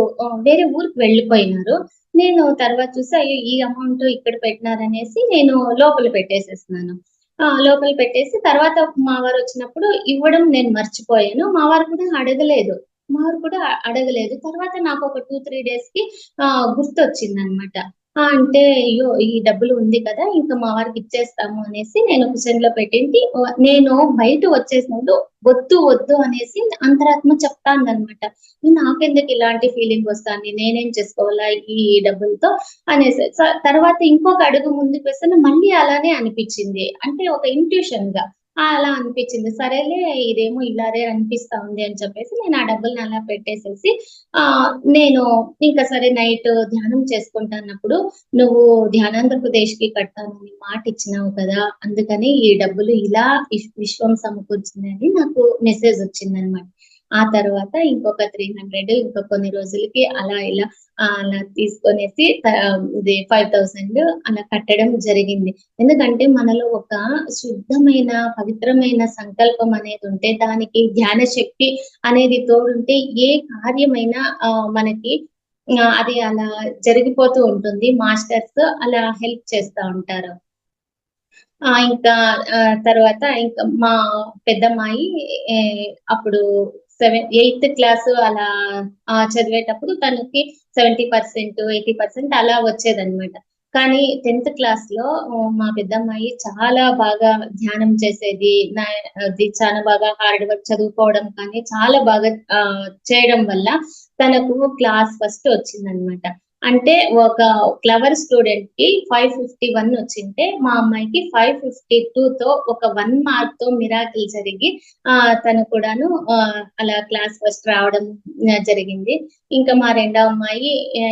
వేరే ఊరికి వెళ్ళిపోయినారు. నేను తర్వాత చూసి అయ్యో! ఈ అమౌంట్ ఇక్కడ పెట్టినారనేసి నేను లోపల పెట్టేసేసినాను. లోపల పెట్టేసి తర్వాత మా వారొచ్చినప్పుడు ఇవ్వడం నేను మర్చిపోయాను. మా వారు కూడా అడగలేదు. తర్వాత నాకొక 2, 3 డేస్‌కి గుర్తొచ్చిందనమాట. అంటే అయ్యో! ఈ డబ్బులు ఉంది కదా! ఇంకా మా వారికిచ్చేస్తాము అనేసి నేను కిచెన్‌లో పెట్టింటి. నేను బయట వచ్చేసినప్పుడు వద్దు అనేసి అంతరాత్మ చెప్తాందనమాట. నాకెందుకు ఇలాంటి ఫీలింగ్ వస్తాంది? నేనేం చేసుకోవాలా ఈ డబ్బులతో అనేసి. తర్వాత ఇంకొక అడుగు ముందుకు వేస్తేనే మళ్ళీ అలానే అనిపిచ్చింది. అంటే ఒక ఇంట్యూషన్‌గా అలా అనిపిచ్చింది. సరేలే ఇదేమో ఇలానే అనిపిస్తా ఉంది అని చెప్పేసి నేను ఆ డబ్బుల్ని అలా పెట్టేసేసి నేను ఇంకా సరే నైట్ ధ్యానం చేసుకుంటాన్నప్పుడు నువ్వు ధ్యానాంధ్రప్రదేశ్‌కి కడతానని మాటిచ్చినావు కదా! అందుకని ఈ డబ్బులు ఇలా విశ్వం సమకూర్చిందని నాకు మెసేజొచ్చిందనమాట. ఆ తర్వాత ఇంకొక 300 ఇంకా కొన్ని రోజులకి అలా తీసుకొనేసి ఇది 5,000 అలా కట్టడం జరిగింది. ఎందుకంటే మనలో ఒక శుద్ధమైన, పవిత్రమైన సంకల్పం అనేదుంటే దానికి ధ్యాన శక్తి అనేది తోడుంటే ఏ కార్యమైనా మనకి అది అలా జరిగిపోతూ ఉంటుంది. మాస్టర్స్ అలా హెల్ప్ చేస్తా ఉంటారు. ఇంకా తర్వాత ఇంకా మా పెద్దమ్మాయి ఏ అప్పుడు 8థ్ క్లాసు అలా చదివేటప్పుడు తనకి 70%, 80% అలా వచ్చేదనమాట. కానీ 10థ్ క్లాస్‌లో మా పెద్దమ్మాయి చాలా బాగా ధ్యానం చేసేది. అది చాలా బాగా హార్డ్ వర్క్ చదువుకోవడం కానీ చాలా బాగా చేయడం వల్ల తనకు క్లాస్ ఫస్ట్ వచ్చిందనమాట. అంటే ఒక క్లవర్ స్టూడెంట్‌కి 551 వచ్చింటే, మా అమ్మాయికి 552తో ఒక 1 మార్క్‌తో మిరాకిల్ జరిగి తను కూడాను అలా క్లాస్ ఫస్ట్ రావడం జరిగింది. ఇంకా మా రెండో అమ్మాయి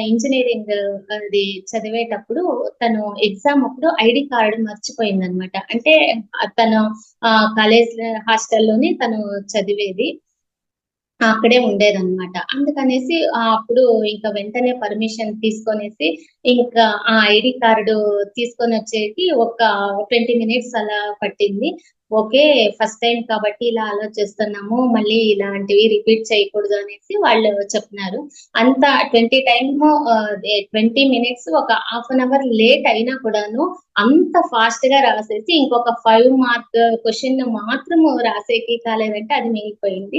ఇంజినీరింగ్ అది చదివేటప్పుడు తను ఎగ్జామ్ అప్పుడు ఐడీ కార్డ్ మర్చిపోయిందనమాట. అంటే తను కాలేజ్ హాస్టల్‌లోనే తను చదివేది. అక్కడే ఉండేదన్నమాట. అందుకనేసి అప్పుడు ఇంకా వెంటనే పర్మిషన్ తీసుకొనేసి ఇంకా ఆ ఐడీ కార్డు తీసుకొనొచ్చేకి ఒక 20 మినిట్స్ అలా పట్టింది. ఓకే. ఫస్ట్ టైమ్ కాబట్టి ఇలా ఆలోచిస్తున్నాము. మళ్ళీ ఇలాంటివి రిపీట్ చేయకూడదు అనేసి వాళ్ళు చెప్పినారు. అంత 20 మినిట్స్ ఒక హాఫ్ అన్ అవర్ లేట్ అయినా కూడాను అంత ఫాస్ట్‌గా రాసేసి ఇంకొక 5 మార్క్ క్వెషన్ మాత్రము రాసేకి కాలేదంటే అది మిగిలిపోయింది.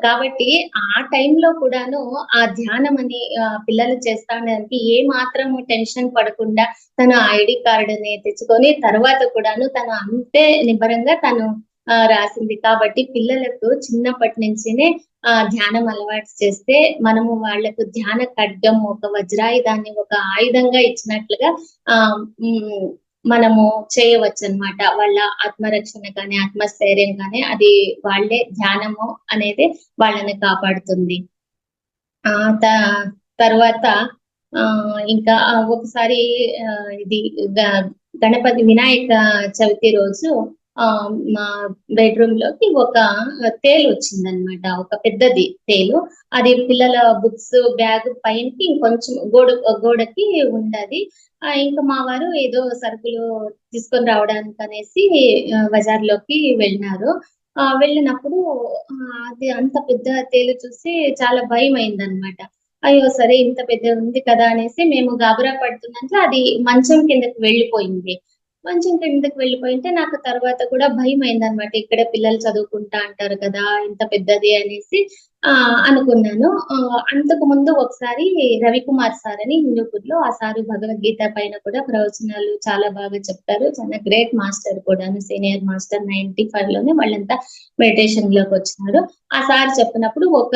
కాబట్టి ఆ టైంలో కూడాను ఆ ధ్యానం అని పిల్లలు చేస్తా ఉండడానికి ఏ మాత్రము టెన్షన్ పడకుండా తను ఐడీ కార్డ్‌ని తెచ్చుకొని తర్వాత కూడాను తను అంతే నిబ్బరంగా తను రాసింది. కాబట్టి పిల్లలకు చిన్నప్పటి నుంచినే ధ్యానం అలవాటు చేస్తే మనము వాళ్ళకు ధ్యాన ఖడ్గం ఒక వజ్రాయుధాన్ని ఒక ఆయుధంగా ఇచ్చినట్లుగా ఆహ్, హ్మ్. మనము చేయవచ్చనమాట. వాళ్ళ ఆత్మరక్షణ కానీ, ఆత్మస్థైర్యం కానీ అది వాళ్ళే ధ్యానము అనేది వాళ్ళని కాపాడుతుంది. ఆహ్, త తర్వాత ఇంకా ఒకసారి ఇది గ గణపతి వినాయక చవితి రోజు మా బెడ్‌రూమ్‌లోకి ఒక తేలొచ్చిందనమాట. ఒక పెద్దది తేలు. అది పిల్లల బుక్స్, బ్యాగ్ పైనకి ఇంకొంచెం గోడకి ఉంటది. ఇంకా మా వారు ఏదో సరుకులు తీసుకొని రావడానికనేసి బజార్‌లోకి వెళ్ళినారు. వెళ్ళినప్పుడు అది అంత పెద్ద తేలు చూసి చాలా భయమైందనమాట. అయ్యో! సరే ఇంత పెద్దది ఉంది కదా! అనేసి మేము గాబరా పడుతుందంటే అది మంచం కిందకి వెళ్ళిపోయింది. మంచం కిందకి వెళ్ళిపోయుంటే నాకు తర్వాత కూడా భయమైందనమాట. ఇక్కడే పిల్లలు చదువుకుంటా అంటారు కదా! ఇంత పెద్దది అనేసి అనుకున్నాను. అంతకుముందు ఒకసారి రవికుమార్ సార్ అని హిందూపూర్‌లో ఆ సారు భగవద్గీత పైన కూడా ప్రవచనాలు చాలా బాగా చెప్తారు. చాలా గ్రేట్ మాస్టర్ కూడాను. సీనియర్ మాస్టర్ 95లోనే వాళ్ళంతా మెడిటేషన్‌లోకొచ్చినారు. ఆ సార్ చెప్పినప్పుడు ఒక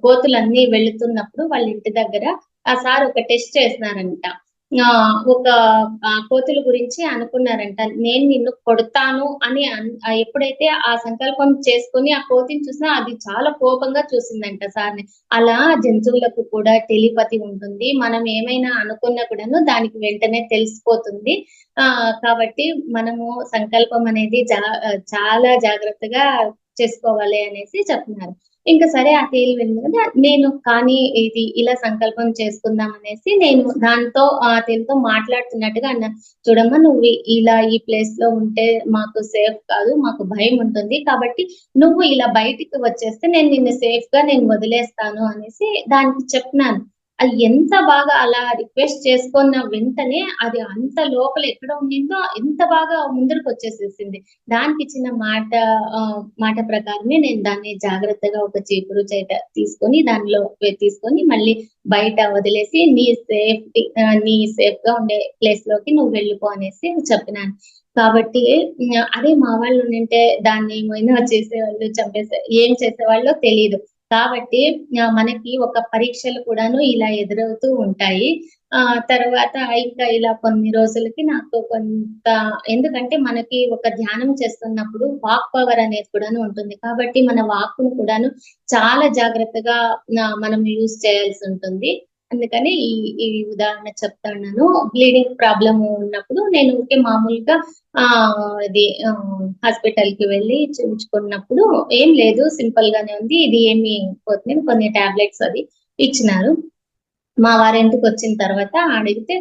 కోతులన్నీ వెళుతున్నప్పుడు వాళ్ళ ఇంటి దగ్గర ఆ సార్ ఒక టెస్ట్ చేసినారంట. ఒక కోతుల గురించి అనుకున్నారంట. నేను నిన్ను కొడతాను అని ఎప్పుడైతే ఆ సంకల్పం చేసుకొని ఆ కోతిని చూసినా అది చాలా కోపంగా చూసిందంట సార్‌ని. అలా జంతువులకు కూడా టెలిపతి ఉంటుంది. మనం ఏమైనా అనుకున్నా కూడాను దానికి వెంటనే తెలిసిపోతుంది. కాబట్టి మనము సంకల్పం అనేది చాలా జాగ్రత్తగా చేసుకోవాలి అనేసి చెప్తున్నారు. ఇంక సరే ఆ తేలు వెళ్ళింది కదా! నేను కానీ ఇది ఇలా సంకల్పం చేసుకుందాం అనేసి నేను దాంతో ఆ తేలుతో మాట్లాడుతున్నట్టుగా అన్నా. చూడమ్మా నువ్వు ఇలా ఈ ప్లేస్‌లో ఉంటే మాకు సేఫ్ కాదు. మాకు భయముంటుంది. కాబట్టి నువ్వు ఇలా బయటికి వచ్చేస్తే నేను నిన్ను సేఫ్‌గా నేను వదిలేస్తాను అనేసి దానికి చెప్పినాను. అది ఎంత బాగా అలా రిక్వెస్ట్ చేసుకున్న వెంటనే అది అంత లోపల ఎక్కడ ఉండిందో ఎంత బాగా ముందరకొచ్చేసేసింది. దానికిచ్చిన మాట ప్రకారమే నేను దాన్ని జాగ్రత్తగా ఒక చీపురు చేట తీసుకొని దానిలో తీసుకొని మళ్ళీ బయట వదిలేసి నీ సేఫ్‌గా ఉండే ప్లేస్‌లోకి నువ్వు వెళ్ళిపో అనేసి చెప్పినాను. కాబట్టి అదే మా వాళ్ళుండింటే దాన్నేమైనా చేసేవాళ్ళు, ఏం చేసేవాళ్ళో తెలీదు. కాబట్టి మనకి ఒక పరీక్షలు కూడాను ఇలా ఎదురవుతూ ఉంటాయి. తర్వాత ఇంకా ఇలా కొన్ని రోజులకి నాకు కొంత ఎందుకంటే మనకి ఒక ధ్యానం చేస్తున్నప్పుడు వాక్ పవర్ అనేది కూడాను ఉంటుంది. కాబట్టి మన వాక్కును కూడాను చాలా జాగ్రత్తగా మనం యూజ్ చేయాల్సుంటుంది. అందుకని ఈ ఈ ఉదాహరణ చెప్తాన్నాను. బ్లీడింగ్ ప్రాబ్లమ్ ఉన్నప్పుడు నేను ఊరికే మామూలుగా హాస్పిటల్‌కి వెళ్లి చూయించుకున్నప్పుడు ఏం లేదు సింపుల్ గానే ఉంది. ఇది ఏమి పోతుంది కొన్ని టాబ్లెట్స్ అది ఇచ్చినారు. మా వారింటికొచ్చిన తర్వాత అడిగితే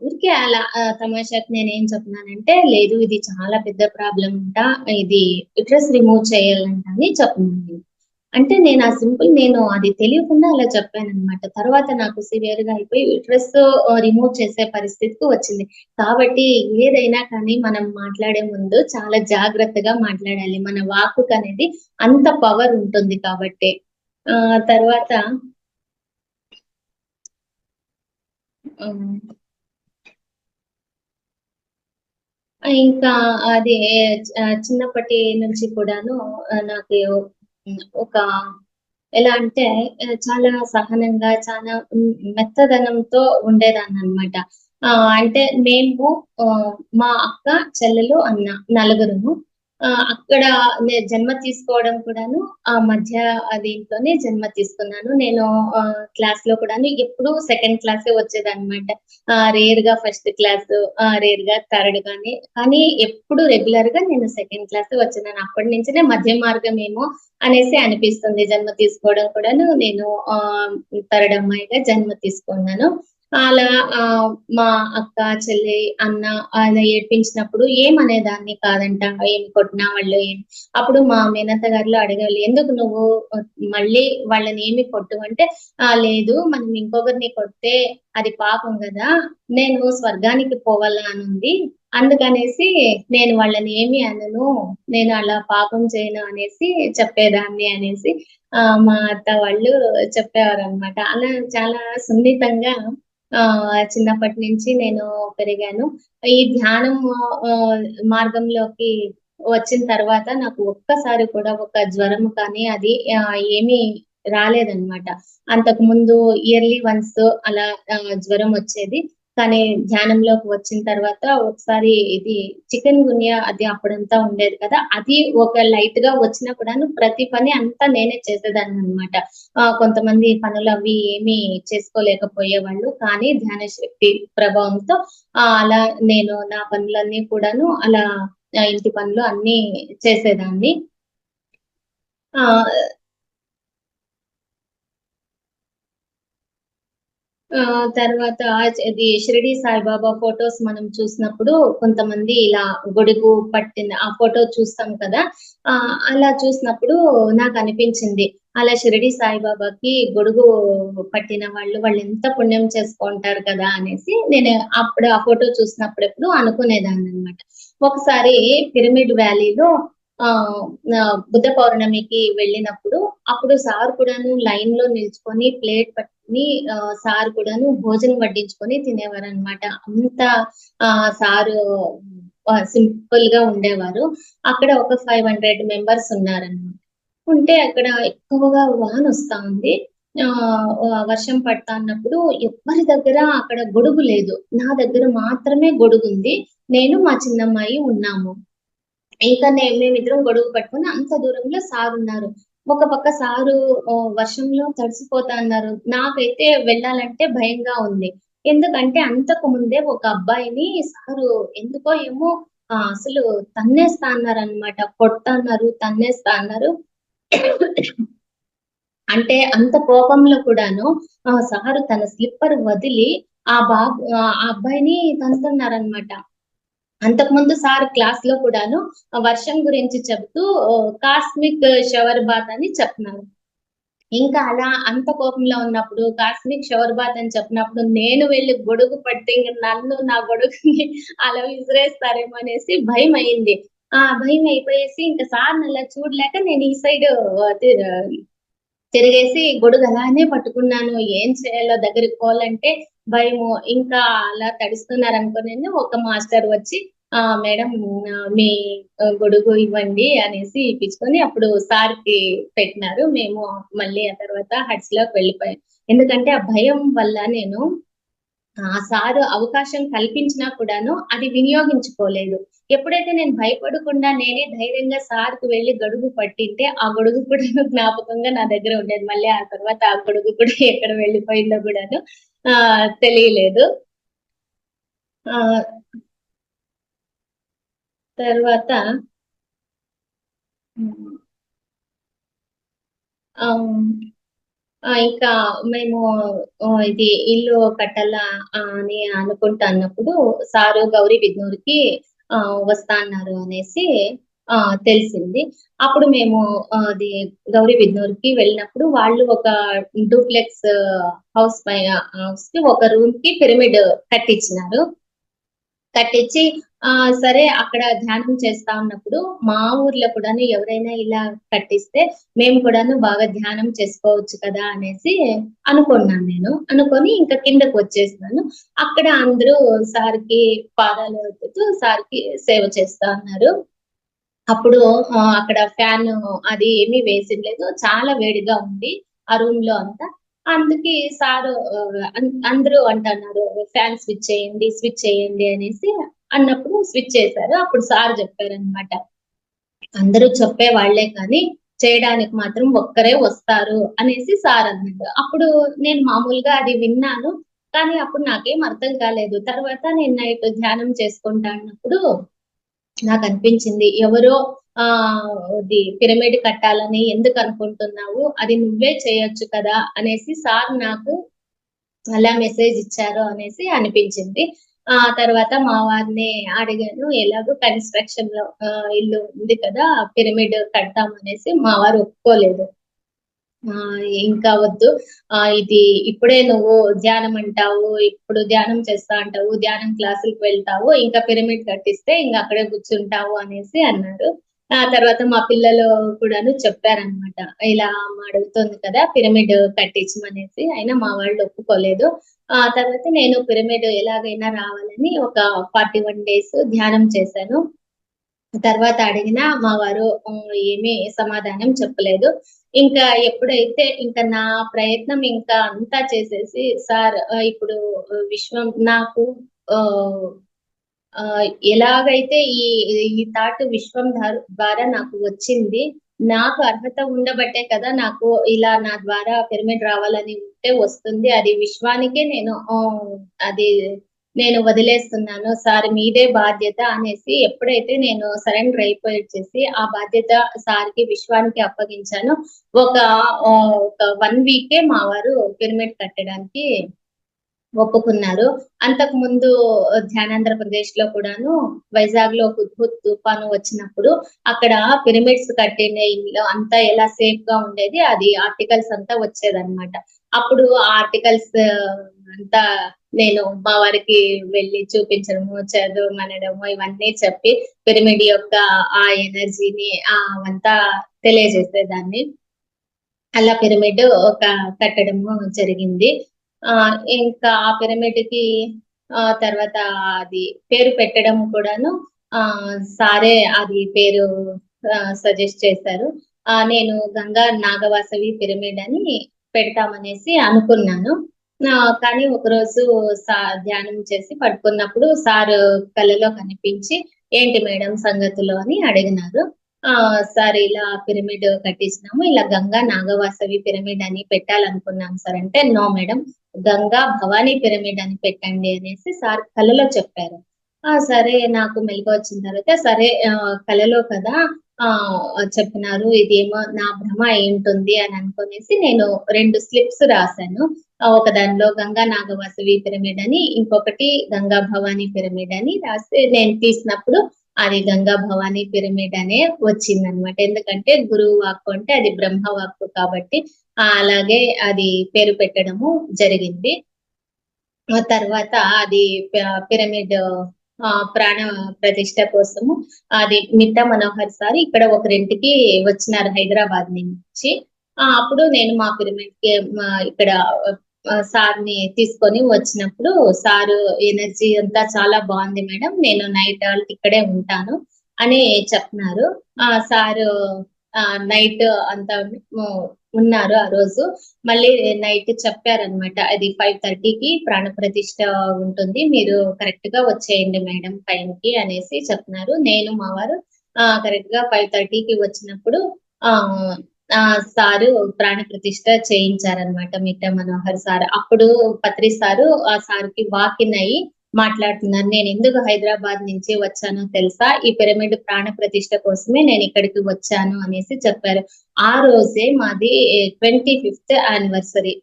ఊరికే అలా తమాషాకి నేనేం చెప్పినానంటే, "లేదు ఇది చాలా పెద్ద ప్రాబ్లమ్ అంట. ఇది యుటరస్ రిమూవ్ చేయాలంట" అని చెప్పినాను నేను. అంటే నేను అది తెలియకుండా అలా చెప్పాననమాట. తర్వాత నాకు సివియర్‌గా అయిపోయి యుటరస్ రిమూవ్ చేసే పరిస్థితికి వచ్చింది. కాబట్టి ఏదైనా కానీ మనం మాట్లాడే ముందు చాలా జాగ్రత్తగా మాట్లాడాలి. మన వాక్కుకనేది అంత పవర్ ఉంటుంది కాబట్టి. తర్వాత హ్మ్. ఇంకా అది చిన్నప్పటి నుంచి కూడాను నాకు ఒక ఎలా అంటే చాలా సహనంగా, చాలా మెత్తదనంతో ఉండేదాన్ననమాట. అంటే మేము మా అక్క, చెల్లెలు, అన్న నలుగురము. అక్కడ నేను జన్మ తీసుకోవడం కూడాను ఆ మధ్య దీంట్లోనే జన్మ తీసుకున్నాను. నేను క్లాస్ లో కూడాను ఎప్పుడు సెకండ్ క్లాసే వచ్చేదన్నమాట. రేర్ గా ఫస్ట్ క్లాస్, రేర్ గా థర్డ్ కానీ ఎప్పుడు రెగ్యులర్ గా నేను సెకండ్ క్లాసే వచ్చేదాన్ని. అప్పటి నుంచినే మధ్య మార్గం ఏమో అనేసి అనిపిస్తుంది. జన్మ తీసుకోవడం కూడాను నేను థర్డ్ అమ్మాయిగా జన్మ తీసుకున్నాను. అలా మా అక్క, చెల్లి, అన్న అలా ఏడ్పించినప్పుడు ఏమనేదాన్ని కాదంట. ఏమి కొట్టినా వాళ్ళు అప్పుడు మా మేనత్త గారిలో అడగాలి, ఎందుకు నువ్వు మళ్ళీ వాళ్ళని ఏమి కొట్టు అంటే, లేదు మనం ఇంకొకరిని కొడితే అది పాపం కదా, నేను స్వర్గానికి పోవాలా అని ఉంది, అందుకనేసి నేను వాళ్ళని ఏమి అనను, నేను అలా పాపం చేయను అనేసి చెప్పేదాన్ని అనేసి మా అత్త వాళ్ళు చెప్పేవారు అనమాట. అలా చాలా సున్నితంగా చిన్నప్పటి నుంచి నేను పెరిగాను. ఈ ధ్యానం మార్గంలోకి వచ్చిన తర్వాత నాకు ఒక్కసారి కూడా ఒక జ్వరం కానీ అది ఏమీ రాలేదన్నమాట. అంతకు ముందు ఇయర్లీ వన్స్ అలా జ్వరం వచ్చేది. కానీ ధ్యానంలోకి వచ్చిన తర్వాత ఒకసారి ఇది చికెన్ గున్యా అది అప్పుడంతా ఉండేది కదా, అది ఒక లైట్ గా వచ్చినా కూడాను ప్రతి పని అంతా నేనే చేసేదాన్ని అనమాట. కొంతమంది పనులు అవి ఏమీ చేసుకోలేకపోయేవాళ్ళు, కానీ ధ్యాన శక్తి ప్రభావంతో అలా నేను నా పనులన్నీ కూడాను అలా ఇంటి పనులు అన్నీ చేసేదాన్ని. ఆ తర్వాత ఇది షిరిడి సాయిబాబా ఫోటోస్ మనం చూసినప్పుడు కొంతమంది ఇలా గొడుగు పట్టిన ఆ ఫోటో చూస్తాం కదా, అలా చూసినప్పుడు నాకు అనిపించింది, అలా షిరిడి సాయిబాబాకి గొడుగు పట్టిన వాళ్ళు ఎంత పుణ్యం చేసుకుంటారు కదా అనేసి నేను అప్పుడు ఆ ఫోటో చూసినప్పుడు ఎప్పుడు అనుకునేదాన్ని అనమాట. ఒకసారి పిరమిడ్ వ్యాలీలో ఆ బుద్ధ పౌర్ణమికి వెళ్ళినప్పుడు అప్పుడు సార్ కూడాను లైన్ లో నిల్చుకొని ప్లేట్ పట్టుకుని సార్ కూడాను భోజనం వడ్డించుకొని తినేవారనమాట. అంత సారు సింపుల్ గా ఉండేవారు. అక్కడ ఒక 500 మెంబర్స్ ఉన్నారనమాట. ఉంటే అక్కడ ఎక్కువగా వాన వస్తా ఉంది. వర్షం పడతా అన్నప్పుడు ఎవ్వరి దగ్గర అక్కడ గొడుగు లేదు. నా దగ్గర మాత్రమే గొడుగుంది. నేను మా చిన్నమ్మాయి ఉన్నాము. ఇంకా మేమిద్దరం గొడుగు పట్టుకొని అంత దూరంలో సార్ ఉన్నారు. ఒక పక్క సారు వర్షంలో తడిసిపోతా అన్నారు. నాకైతే వెళ్ళాలంటే భయంగా ఉంది. ఎందుకంటే అంతకు ముందే ఒక అబ్బాయిని సారు ఎందుకో ఏమో అసలు తన్నేస్తా అన్నారనమాట. కొడతా అన్నారు, తన్నేస్తా అన్నారు. అంటే అంత కోపంలో కూడాను సారు తన స్లిప్పర్ వదిలి ఆ అబ్బాయిని తంతున్నారనమాట. అంతకుముందు సార్ క్లాస్ లో కూడాను వర్షం గురించి చెప్తూ కాస్మిక్ షవర్ బాత్ అని చెప్తున్నారు. ఇంకా అలా అంత కోపంలో ఉన్నప్పుడు కాస్మిక్ షవర్ బాత్ అని చెప్పినప్పుడు నేను వెళ్ళి గొడుగు పట్టి నన్ను నా గొడుగుని అలా విసిరేస్తారేమో అనేసి భయం అయింది. భయం అయిపోయేసి ఇంకా సార్ అలా చూడలేక నేను ఈ సైడ్ తిరిగేసి గొడుగు అలానే పట్టుకున్నాను. ఏం చేయాలో దగ్గరికి పోవాలంటే భయము. ఇంకా అలా తడుస్తున్నారనుకోని ఒక మాస్టర్ వచ్చి మేడం మీ గొడుగు ఇవ్వండి అనేసి ఇప్పించుకొని అప్పుడు సార్ కి పెట్టినారు. మేము మళ్ళీ ఆ తర్వాత హట్స్ లోకి వెళ్ళిపోయాం. ఎందుకంటే ఆ భయం వల్ల నేను ఆ సారు అవకాశం కల్పించినా కూడాను అది వినియోగించుకోలేదు. ఎప్పుడైతే నేను భయపడకుండా నేనే ధైర్యంగా సార్‌కి వెళ్లి గొడుగు పట్టింటే, ఆ గొడుగు కూడా జ్ఞాపకంగా నా దగ్గర ఉండేది. మళ్ళీ ఆ తర్వాత ఆ గొడుగు కూడా ఎక్కడ వెళ్ళిపోయిందో కూడాను తెలియలేదు. ఆహ్, తర్వాత హ్మ్. ఆహ్, ఇంకా మేము ఇది ఇల్లు కట్టాలా అని అనుకుంటా అన్నప్పుడు సారు గౌరీ బిదనూర్‌కి వస్తా అన్నారు అనేసి తెలిసింది. అప్పుడు మేము అది గౌరీ బిదనూర్‌కి వెళ్ళినప్పుడు వాళ్ళు ఒక డూప్లెక్స్ హౌస్‌కి ఒక రూమ్‌కి పిరమిడ్ కట్టించినారు. కట్టించి సరే అక్కడ ధ్యానం చేస్తా ఉన్నప్పుడు మా ఊర్లో కూడాను ఎవరైనా ఇలా కట్టిస్తే మేము కూడాను బాగా ధ్యానం చేసుకోవచ్చు కదా అనేసి అనుకున్నాను నేను. అనుకోని ఇంకా కిందకి వచ్చేసినాను. అక్కడ అందరూ సార్‌కి పాదాలు ఒత్తుతూ సార్‌కి సేవ చేస్తా ఉన్నారు. అప్పుడు అక్కడ ఫ్యాను అది ఏమీ వేసినలేదు. చాలా వేడిగా ఉంది ఆ రూమ్‌లో అంతా. అందుకే సారు అందరూ అంటన్నారు, "ఫ్యాన్ స్విచ్ చేయండి, స్విచ్ చేయండి" అనేసి అన్నప్పుడు స్విచ్ చేశారు. అప్పుడు సార్ చెప్పారనమాట. అందరూ చెప్పే వాళ్ళే కానీ చేయడానికి మాత్రం ఒక్కరే వస్తారు అనేసి సార్ అన్నాడు. అప్పుడు నేను మామూలుగా అది విన్నాను. కానీ అప్పుడు నాకేం అర్థం కాలేదు. తర్వాత నేను నైట్ ధ్యానం చేసుకుంటా అన్నప్పుడు నాకనిపించింది ఎవరో ఇది పిరమిడ్ కట్టాలని ఎందుకు అనుకుంటున్నావు? అది నువ్వే చేయొచ్చు కదా! అనేసి సార్ నాకు అలా మెసేజ్ ఇచ్చారు అనేసి అనిపించింది. తర్వాత మా వారిని అడిగాను. ఎలాగో కన్‌స్ట్రక్షన్‌లో ఇల్లు ఉంది కదా! పిరమిడ్ కడతాం అనేసి మా వారు ఒప్పుకోలేదు. ఇంకా వద్దు. ఇది ఇప్పుడే నువ్వు ధ్యానం అంటావు, ఇప్పుడు ధ్యానం చేస్తా అంటావు, ధ్యానం క్లాసులకి వెళ్తావు, ఇంకా పిరమిడ్ కట్టిస్తే ఇంక అక్కడే కూర్చుంటావు అనేసి అన్నారు. తర్వాత మా పిల్లలు కూడాను చెప్పారనమాట. ఇలా అమ్మ అడుగుతోంది కదా! పిరమిడ్ కట్టించమనేసి. అయినా మా వాళ్ళు ఒప్పుకోలేదు. తర్వాత నేను పిరమిడ్ ఎలాగైనా రావాలని ఒక 41 డేస్ ధ్యానం చేశాను. తర్వాత అడిగినా మా వారు ఏమీ సమాధానం చెప్పలేదు. ఇంకా ఎప్పుడైతే ఇంకా నా ప్రయత్నం ఇంకా అంతా చేసేసి సార్ ఇప్పుడు విశ్వం నాకు ఆహ్, ఎలాగైతే ఈ థాట్ విశ్వం ద్వారా నాకు వచ్చింది. నాకు అర్హత ఉండబట్టే కదా! నాకు ఇలా నా ద్వారా పిరమిడ్ రావాలని ఉంటే వస్తుంది. అది విశ్వానికే నేను అది నేను వదిలేస్తున్నాను. సార్ మీదే బాధ్యత అనేసి ఎప్పుడైతే నేను సరెండర్ అయిపోయేచ్చేసి ఆ బాధ్యత సార్‌కి, విశ్వానికి అప్పగించానో ఒక 1 వీకే మా వారు పిరమిడ్ కట్టడానికి ఒప్పుకున్నారు. అంతకుముందు ధ్యానాంధ్రప్రదేశ్‌లో కూడాను వైజాగ్‌లో హుద్‌హుద్ తుఫాను వచ్చినప్పుడు అక్కడ పిరమిడ్స్ కట్టిన ఇల్లు అంతా ఎలా సేఫ్‌గా ఉండేది అది ఆర్టికల్స్ అంతా వచ్చేదన్నమాట. అప్పుడు ఆ ఆర్టికల్స్ అంతా నేను మా వారికి వెళ్లి చూపించడము, చదవమనడము ఇవన్నీ చెప్పి పిరమిడ్ యొక్క ఆ ఎనర్జీని అవంతా తెలియజేసేదాన్ని. అలా పిరమిడ్ కట్టడము జరిగింది. ఇంకా ఆ పిరమిడ్‌కి తర్వాత అది పేరు పెట్టడం కూడాను సారే అది పేరు సజెస్ట్ చేశారు. నేను గంగా నాగవాసవి పిరమిడ్ అని పెడతామనేసి అనుకున్నాను. కానీ ఒకరోజు ధ్యానం చేసి పడుకున్నప్పుడు సారు కలలో కనిపించి, "ఏంటి మేడం సంగతులు" అని అడిగినారు. సార్ ఇలా పిరమిడ్ కట్టించినాము. ఇలా గంగా నాగవాసవి పిరమిడ్ అని పెట్టాలనుకున్నాం సార్ అంటే, no madam Ganga Bhavani pyramid అని పెట్టండి అనేసి సార్ కలలో చెప్పారు. సరే నాకు మెలుకువ వచ్చిన తర్వాత సరే కలలో కదా చెప్పినారు. ఇదేమో నా భ్రమ అయ్యుంటుంది అని అనుకునేసి నేను 2 స్లిప్స్ రాసాను. ఒక దానిలో గంగా నాగవాసవి పిరమిడ్ అని, ఇంకొకటి గంగా భవానీ పిరమిడ్ అని రాసి నేను తీసినప్పుడు అది గంగా భవానీ పిరమిడ్ అనే వచ్చిందనమాట. ఎందుకంటే గురువు వాక్కు అంటే అది బ్రహ్మ వాక్కు కాబట్టి అలాగే అది పేరు పెట్టడము జరిగింది. తర్వాత అది పిరమిడ్ ప్రాణ ప్రతిష్ఠ కోసము అది మిట్టా మనోహర్ సార్ ఇక్కడ ఒకరింటికి వచ్చినారు హైదరాబాద్ నుంచి. అప్పుడు నేను మా పిరమిడ్‌కి ఇక్కడ సార్‌ని తీసుకొని వచ్చినప్పుడు సారు ఎనర్జీ అంతా చాలా బాగుంది మేడం. నేను నైట్ ఆల్ట్ ఇక్కడే ఉంటాను అని చెప్తున్నారు. సారు నైట్ అంతా ఉన్నారు ఆ రోజు. మళ్ళీ నైట్ చెప్పారనమాట. అది 5:30కి ప్రాణ ప్రతిష్ఠ ఉంటుంది. మీరు కరెక్ట్‌గా వచ్చేయండి మేడం టైంకి అనేసి చెప్తున్నారు. నేను మా వారు కరెక్ట్‌గా 5:30కి వచ్చినప్పుడు ఆహ్, సారు ప్రాణ ప్రతిష్ఠ చేయించారనమాట మిట్టా మనోహర్ సార్. అప్పుడు పత్రి సారు ఆ సార్‌కి వాక్ ఇన్ అయ్యి మాట్లాడుతున్నారు. నేనెందుకు హైదరాబాద్ నుంచి వచ్చానో తెలుసా? ఈ పిరమిడ్ ప్రాణ ప్రతిష్ఠ కోసమే నేనిక్కడికి వచ్చాను అనేసి చెప్పారు. ఆ రోజే మాది 25థ్ యానివర్సరీ.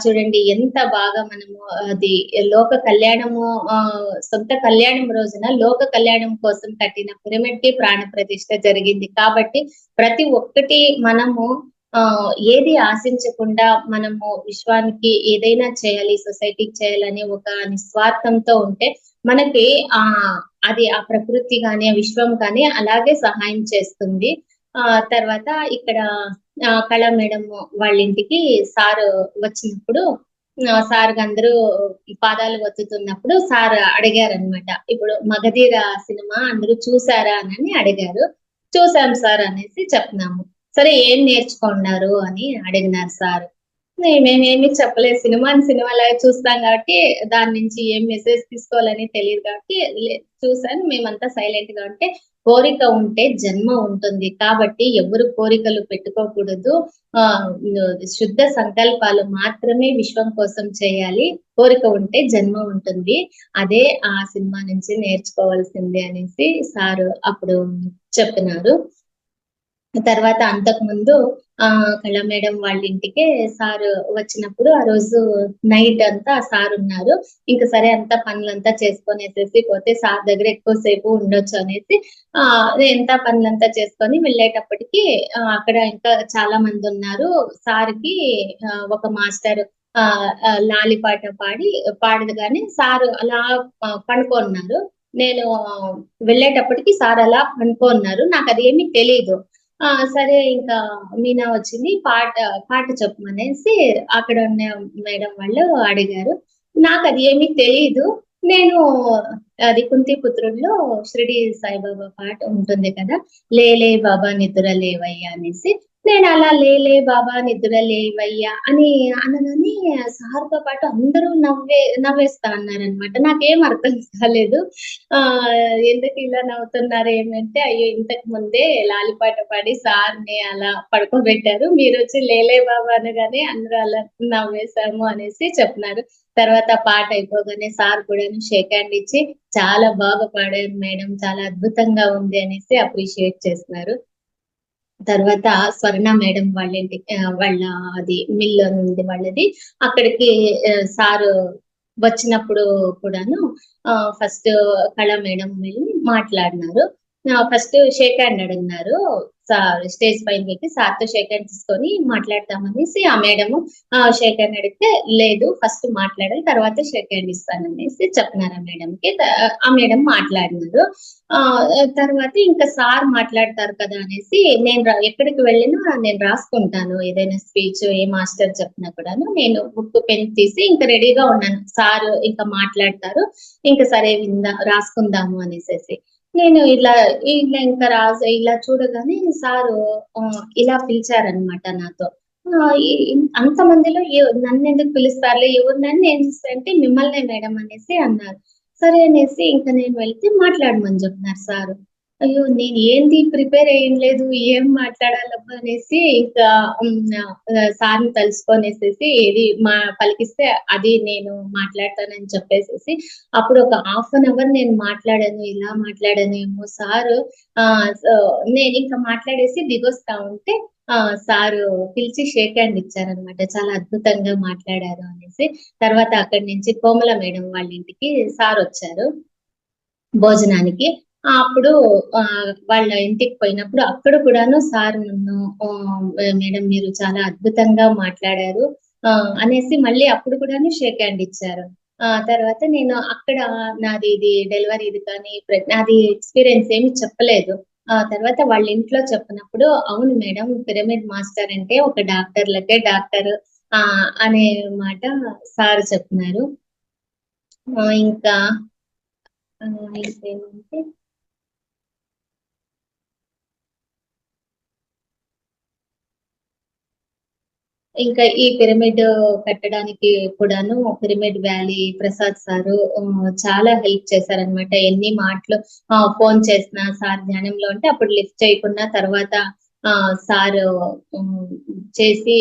చూడండి ఎంత బాగా మనము అది లోక కళ్యాణము సొంత కళ్యాణం రోజున లోక కళ్యాణం కోసం కట్టిన పిరమిడ్‌కి ప్రాణ ప్రతిష్ఠ జరిగింది. కాబట్టి ప్రతి ఒక్కటి మనము ఏది ఆశించకుండా మనము విశ్వానికి ఏదైనా చేయాలి, సొసైటీకి చేయాలని ఒక నిస్వార్థంతో ఉంటే మనకి అది ఆ ప్రకృతి గాని, ఆ విశ్వం కానీ అలాగే సహాయం చేస్తుంది. తర్వాత ఇక్కడ కళా మేడం వాళ్ళ ఇంటికి సారు వచ్చినప్పుడు సార్‌కి అందరూ పాదాలు ఒత్తుతున్నప్పుడు సార్ అడిగారనమాట. ఇప్పుడు 'మగధీర' సినిమా అందరూ చూసారా అని అడిగారు. చూసాం సార్ అనేసి చెప్తున్నాము. సరే ఏం నేర్చుకున్నారు అని అడిగినారు సారు. మేమేమి చెప్పలేదు. సినిమాలాగా చూస్తాం కాబట్టి దాని నుంచి ఏం మెసేజ్ తీసుకోవాలని తెలీదు కాబట్టి చూసాను. మేమంతా సైలెంట్‌గా ఉంటే కోరిక ఉంటే జన్మ ఉంటుంది కాబట్టి ఎవరు కోరికలు పెట్టుకోకూడదు. ఆ శుద్ధ సంకల్పాలు మాత్రమే విశ్వం కోసం చేయాలి. కోరిక ఉంటే జన్మ ఉంటుంది. అదే ఆ సినిమా నుంచి నేర్చుకోవాల్సింది అనేసి సారు అప్పుడు చెప్పినారు. తర్వాత అంతకుముందు కళా మేడం వాళ్ళ ఇంటికే సార్ వచ్చినప్పుడు ఆ రోజు నైట్ అంతా సార్ ఉన్నారు. ఇంక సరే అంతా పనులంతా చేసుకొనేసేసి పోతే సార్ దగ్గర ఎక్కువ సేపు ఉండొచ్చు అనేసి ఎంత పనులంతా చేసుకొని వెళ్ళేటప్పటికి అక్కడ ఇంకా చాలా మంది ఉన్నారు. సార్‌కి ఒక మాస్టర్ లాలి పాట పాడగానే సార్ అలా పడుకోన్నారు. నేను వెళ్ళేటప్పటికి సార్ అలా పడుకోన్నారు. నాకదేమీ తెలీదు. సరే ఇంకా మీనా వచ్చింది. పాట చెప్పమనేసి అక్కడ ఉన్న మేడం వాళ్ళు అడిగారు. నాకది ఏమీ తెలీదు. నేను అది 'కుంతి పుత్రుడులో' షిరిడి సాయిబాబా పాట ఉంటుంది కదా! 'లేలే బాబా నిద్ర లేవయ్యా' అనేసి. నేనలా 'లేలే బాబా నిద్ర లేవయ్యా' అని అనగానే సార్‌తో పాటు అందరూ నవ్వేస్తా అన్నారనమాట. నాకేం అర్థం కాలేదు. ఎందుకు ఇలా నవ్వుతున్నారు ఏమంటే, అయ్యో! ఇంతకు ముందే లాలిపాట పాడి సార్‌ని అలా పడుకోబెట్టారు. మీరొచ్చి 'లేలే బాబా' అనగానే అందరూ అలా నవ్వేసాము అనేసి చెప్పినారు. తర్వాత పాట అయిపోగానే సార్ కూడాను షేక్ హ్యాండ్ ఇచ్చి, "చాలా బాగా పాడారు మేడం. చాలా అద్భుతంగా ఉంది" అనేసి అప్రిషియేట్ చేసినారు. తర్వాత స్వర్ణ మేడం వాళ్ళ ఇంటికి వాళ్ళ అది మిల్ ఉంది వాళ్ళది. అక్కడికి సారు వచ్చినప్పుడు కూడాను ఫస్ట్ కళా మేడం వెళ్ళి మాట్లాడినారు. ఫస్ట్ షేక్ హ్యాండ్ అడిగినారు. స్టేజ్ పైనకెక్కి సార్‌తో షేక్ హ్యాండ్ తీసుకొని మాట్లాడతామనేసి ఆ మేడము షేక్ హ్యాండ్ అడిగితే, "లేదు ఫస్ట్ మాట్లాడాలి. తర్వాత షేక్ హ్యాండ్ ఇస్తాననేసి" చెప్పినారు ఆ మేడంకి. ఆ మేడం మాట్లాడినారు. తర్వాత ఇంకా సార్ మాట్లాడతారు కదా అనేసి నేను ఎక్కడికి వెళ్ళినా నేను రాసుకుంటాను. ఏదైనా స్పీచ్ ఏ మాస్టర్ చెప్పినా కూడాను నేను బుక్, పెన్ తీసి ఇంక రెడీగా ఉన్నాను. సార్ ఇంకా మాట్లాడతారు. ఇంక సరే రాసుకుందాము అనేసేసి. నేను ఇలా ఇలా ఇంకా ఇలా చూడగానే సారు ఇలా పిలిచారనమాట నాతో. ఆహ్, ఇ అంతమందిలో నన్నెందుకు పిలుస్తారులే ఎవరినని నేను చూస్తే అంటే మిమ్మల్నే మేడం అనేసి అన్నారు. సరే అనేసి ఇంక నేను వెళ్తే మాట్లాడమని జెప్పినారు సారు. అయ్యో! నేను ఏంది ప్రిపేర్ అయ్యుండలేదు. ఏం మాట్లాడాలబ్బా అనేసి ఇంకా సార్‌ని తలుసుకొనేసేసి పలికిస్తే అది నేను మాట్లాడతానని చెప్పేసేసి అప్పుడు ఒక హాఫ్ అన్ అవర్ నేను మాట్లాడాను. ఇలా మాట్లాడానేమో సారు నేనింక మాట్లాడేసి దిగొస్తా ఉంటే సారు పిలిచి షేక్ హ్యాండ్ ఇచ్చారనమాట. చాలా అద్భుతంగా మాట్లాడారు అనేసి. తర్వాత అక్కడి నుంచి కోమల మేడం వాళ్ళ ఇంటికి సారొచ్చారు భోజనానికి. అప్పుడు వాళ్ళ ఇంటికి పోయినప్పుడు అక్కడ కూడాను సార్ నన్ను మేడం మీరు చాలా అద్భుతంగా మాట్లాడారు అనేసి మళ్ళీ అప్పుడు కూడాను షేక్ హ్యాండ్ ఇచ్చారు. తర్వాత నేను అక్కడ నాది ఇది డెలివరీది కానీ నాది ఎక్స్‌పీరియన్స్ ఏమి చెప్పలేదు. తర్వాత వాళ్ళ ఇంట్లో చెప్పినప్పుడు అవును మేడం పిరమిడ్ మాస్టర్ అంటే ఒక డాక్టర్‌లకే డాక్టర్ అనే మాట సార్ చెప్పినారు. ఇంకా ఇంకేమంటే ఇంకా ఈ పిరమిడ్ కట్టడానికి కూడాను పిరమిడ్ వ్యాలీ ప్రసాద్ సారు చాలా హెల్ప్ చేశారనమాట. ఎన్ని మాటలు ఫోన్ చేసినా సార్ ధ్యానంలో ఉంటే అప్పుడు లిఫ్ట్ చేయకుండా తర్వాత సారు హ్మ్, చేసి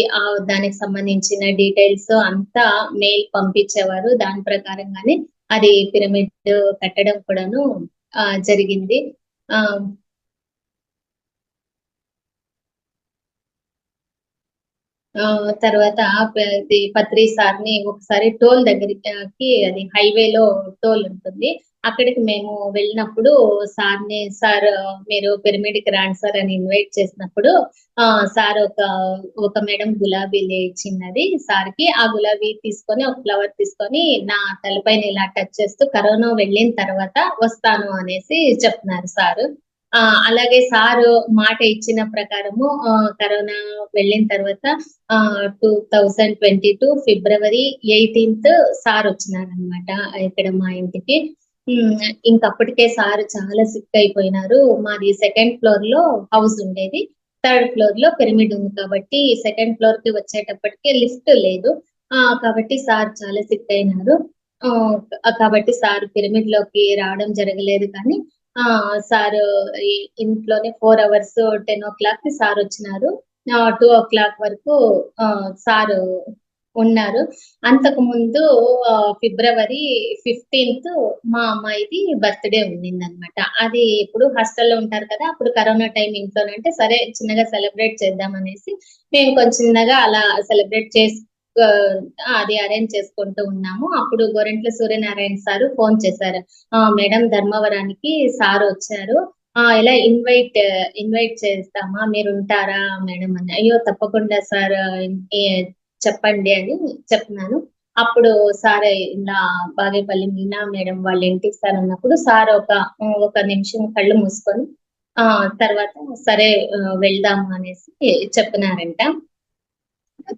దానికి సంబంధించిన డీటెయిల్స్ అంతా మెయిల్ పంపించేవారు. దాని ప్రకారంగానే అది పిరమిడ్ కట్టడం కూడాను జరిగింది. ఆహ్, తర్వాత ఇది పత్రి సార్‌ని ఒకసారి టోల్ దగ్గరికి అది హైవేలో టోల్ ఉంటుంది. అక్కడికి మేము వెళ్ళినప్పుడు సార్ మీరు పిరమిడ్‌కి రాండి సార్ అని ఇన్వైట్ చేసినప్పుడు సార్ ఒక మేడం గులాబీలు ఇచ్చినది సార్‌కి. ఆ గులాబీ తీసుకొని ఒక ఫ్లవర్ తీసుకొని నా తలపైన ఇలా టచ్ చేస్తూ కరోనా వెళ్ళిన తర్వాత వస్తాను అనేసి చెప్తున్నారు సారు. అలాగే సారు మాట ఇచ్చిన ప్రకారము కరోనా వెళ్ళిన తర్వాత 2022 ఫిబ్రవరి 18థ్ సారొచ్చినారనమాట ఇక్కడ మా ఇంటికి. హ్మ్. ఇంకప్పటికే సార్ చాలా సిక్ అయిపోయినారు. మాది సెకండ్ ఫ్లోర్‌లో హౌస్ ఉండేది. థర్డ్ ఫ్లోర్‌లో పిరమిడ్ ఉంది కాబట్టి సెకండ్ ఫ్లోర్‌కి వచ్చేటప్పటికి లిఫ్ట్ లేదు. కాబట్టి సార్ చాలా సిక్ అయినారు. కాబట్టి సార్ పిరమిడ్‌లోకి రావడం జరగలేదు కానీ సార్ ఇంట్లోనే 4 అవర్స్ 10:00 కి సార్ వచ్చినారు. 2:00 వరకు సార్ ఉన్నారు. అంతకు ముందు ఫిబ్రవరి 15థ్ మా అమ్మాయిది బర్త్‌డే ఉండిందనమాట. అది ఎప్పుడు హాస్టల్‌లో ఉంటారు కదా! అప్పుడు కరోనా టైమ్ ఇంట్లోనంటే సరే చిన్నగా సెలబ్రేట్ చేద్దాం అనేసి మేము కొంచెం చిన్నగా అలా సెలబ్రేట్ అది అరేంజ్ చేసుకుంటూ ఉన్నాము. అప్పుడు గోరంట్ల సూర్యనారాయణ సారు ఫోన్ చేశారు. మేడం ధర్మవరానికి సార్ వచ్చారు. ఇలా ఇన్వైట్ చేస్తామా మీరుంటారా మేడం అని. అయ్యో! తప్పకుండా సార్ చెప్పండి అని చెప్పినాను. అప్పుడు సార్ ఇలా బాగేపల్లి మీనా మేడం వాళ్ళ ఇంటికి సార్ అన్నప్పుడు సార్ ఒక నిమిషం కళ్ళు మూసుకొని తర్వాత సరే వెళ్దాము అనేసి చెప్పినారంట.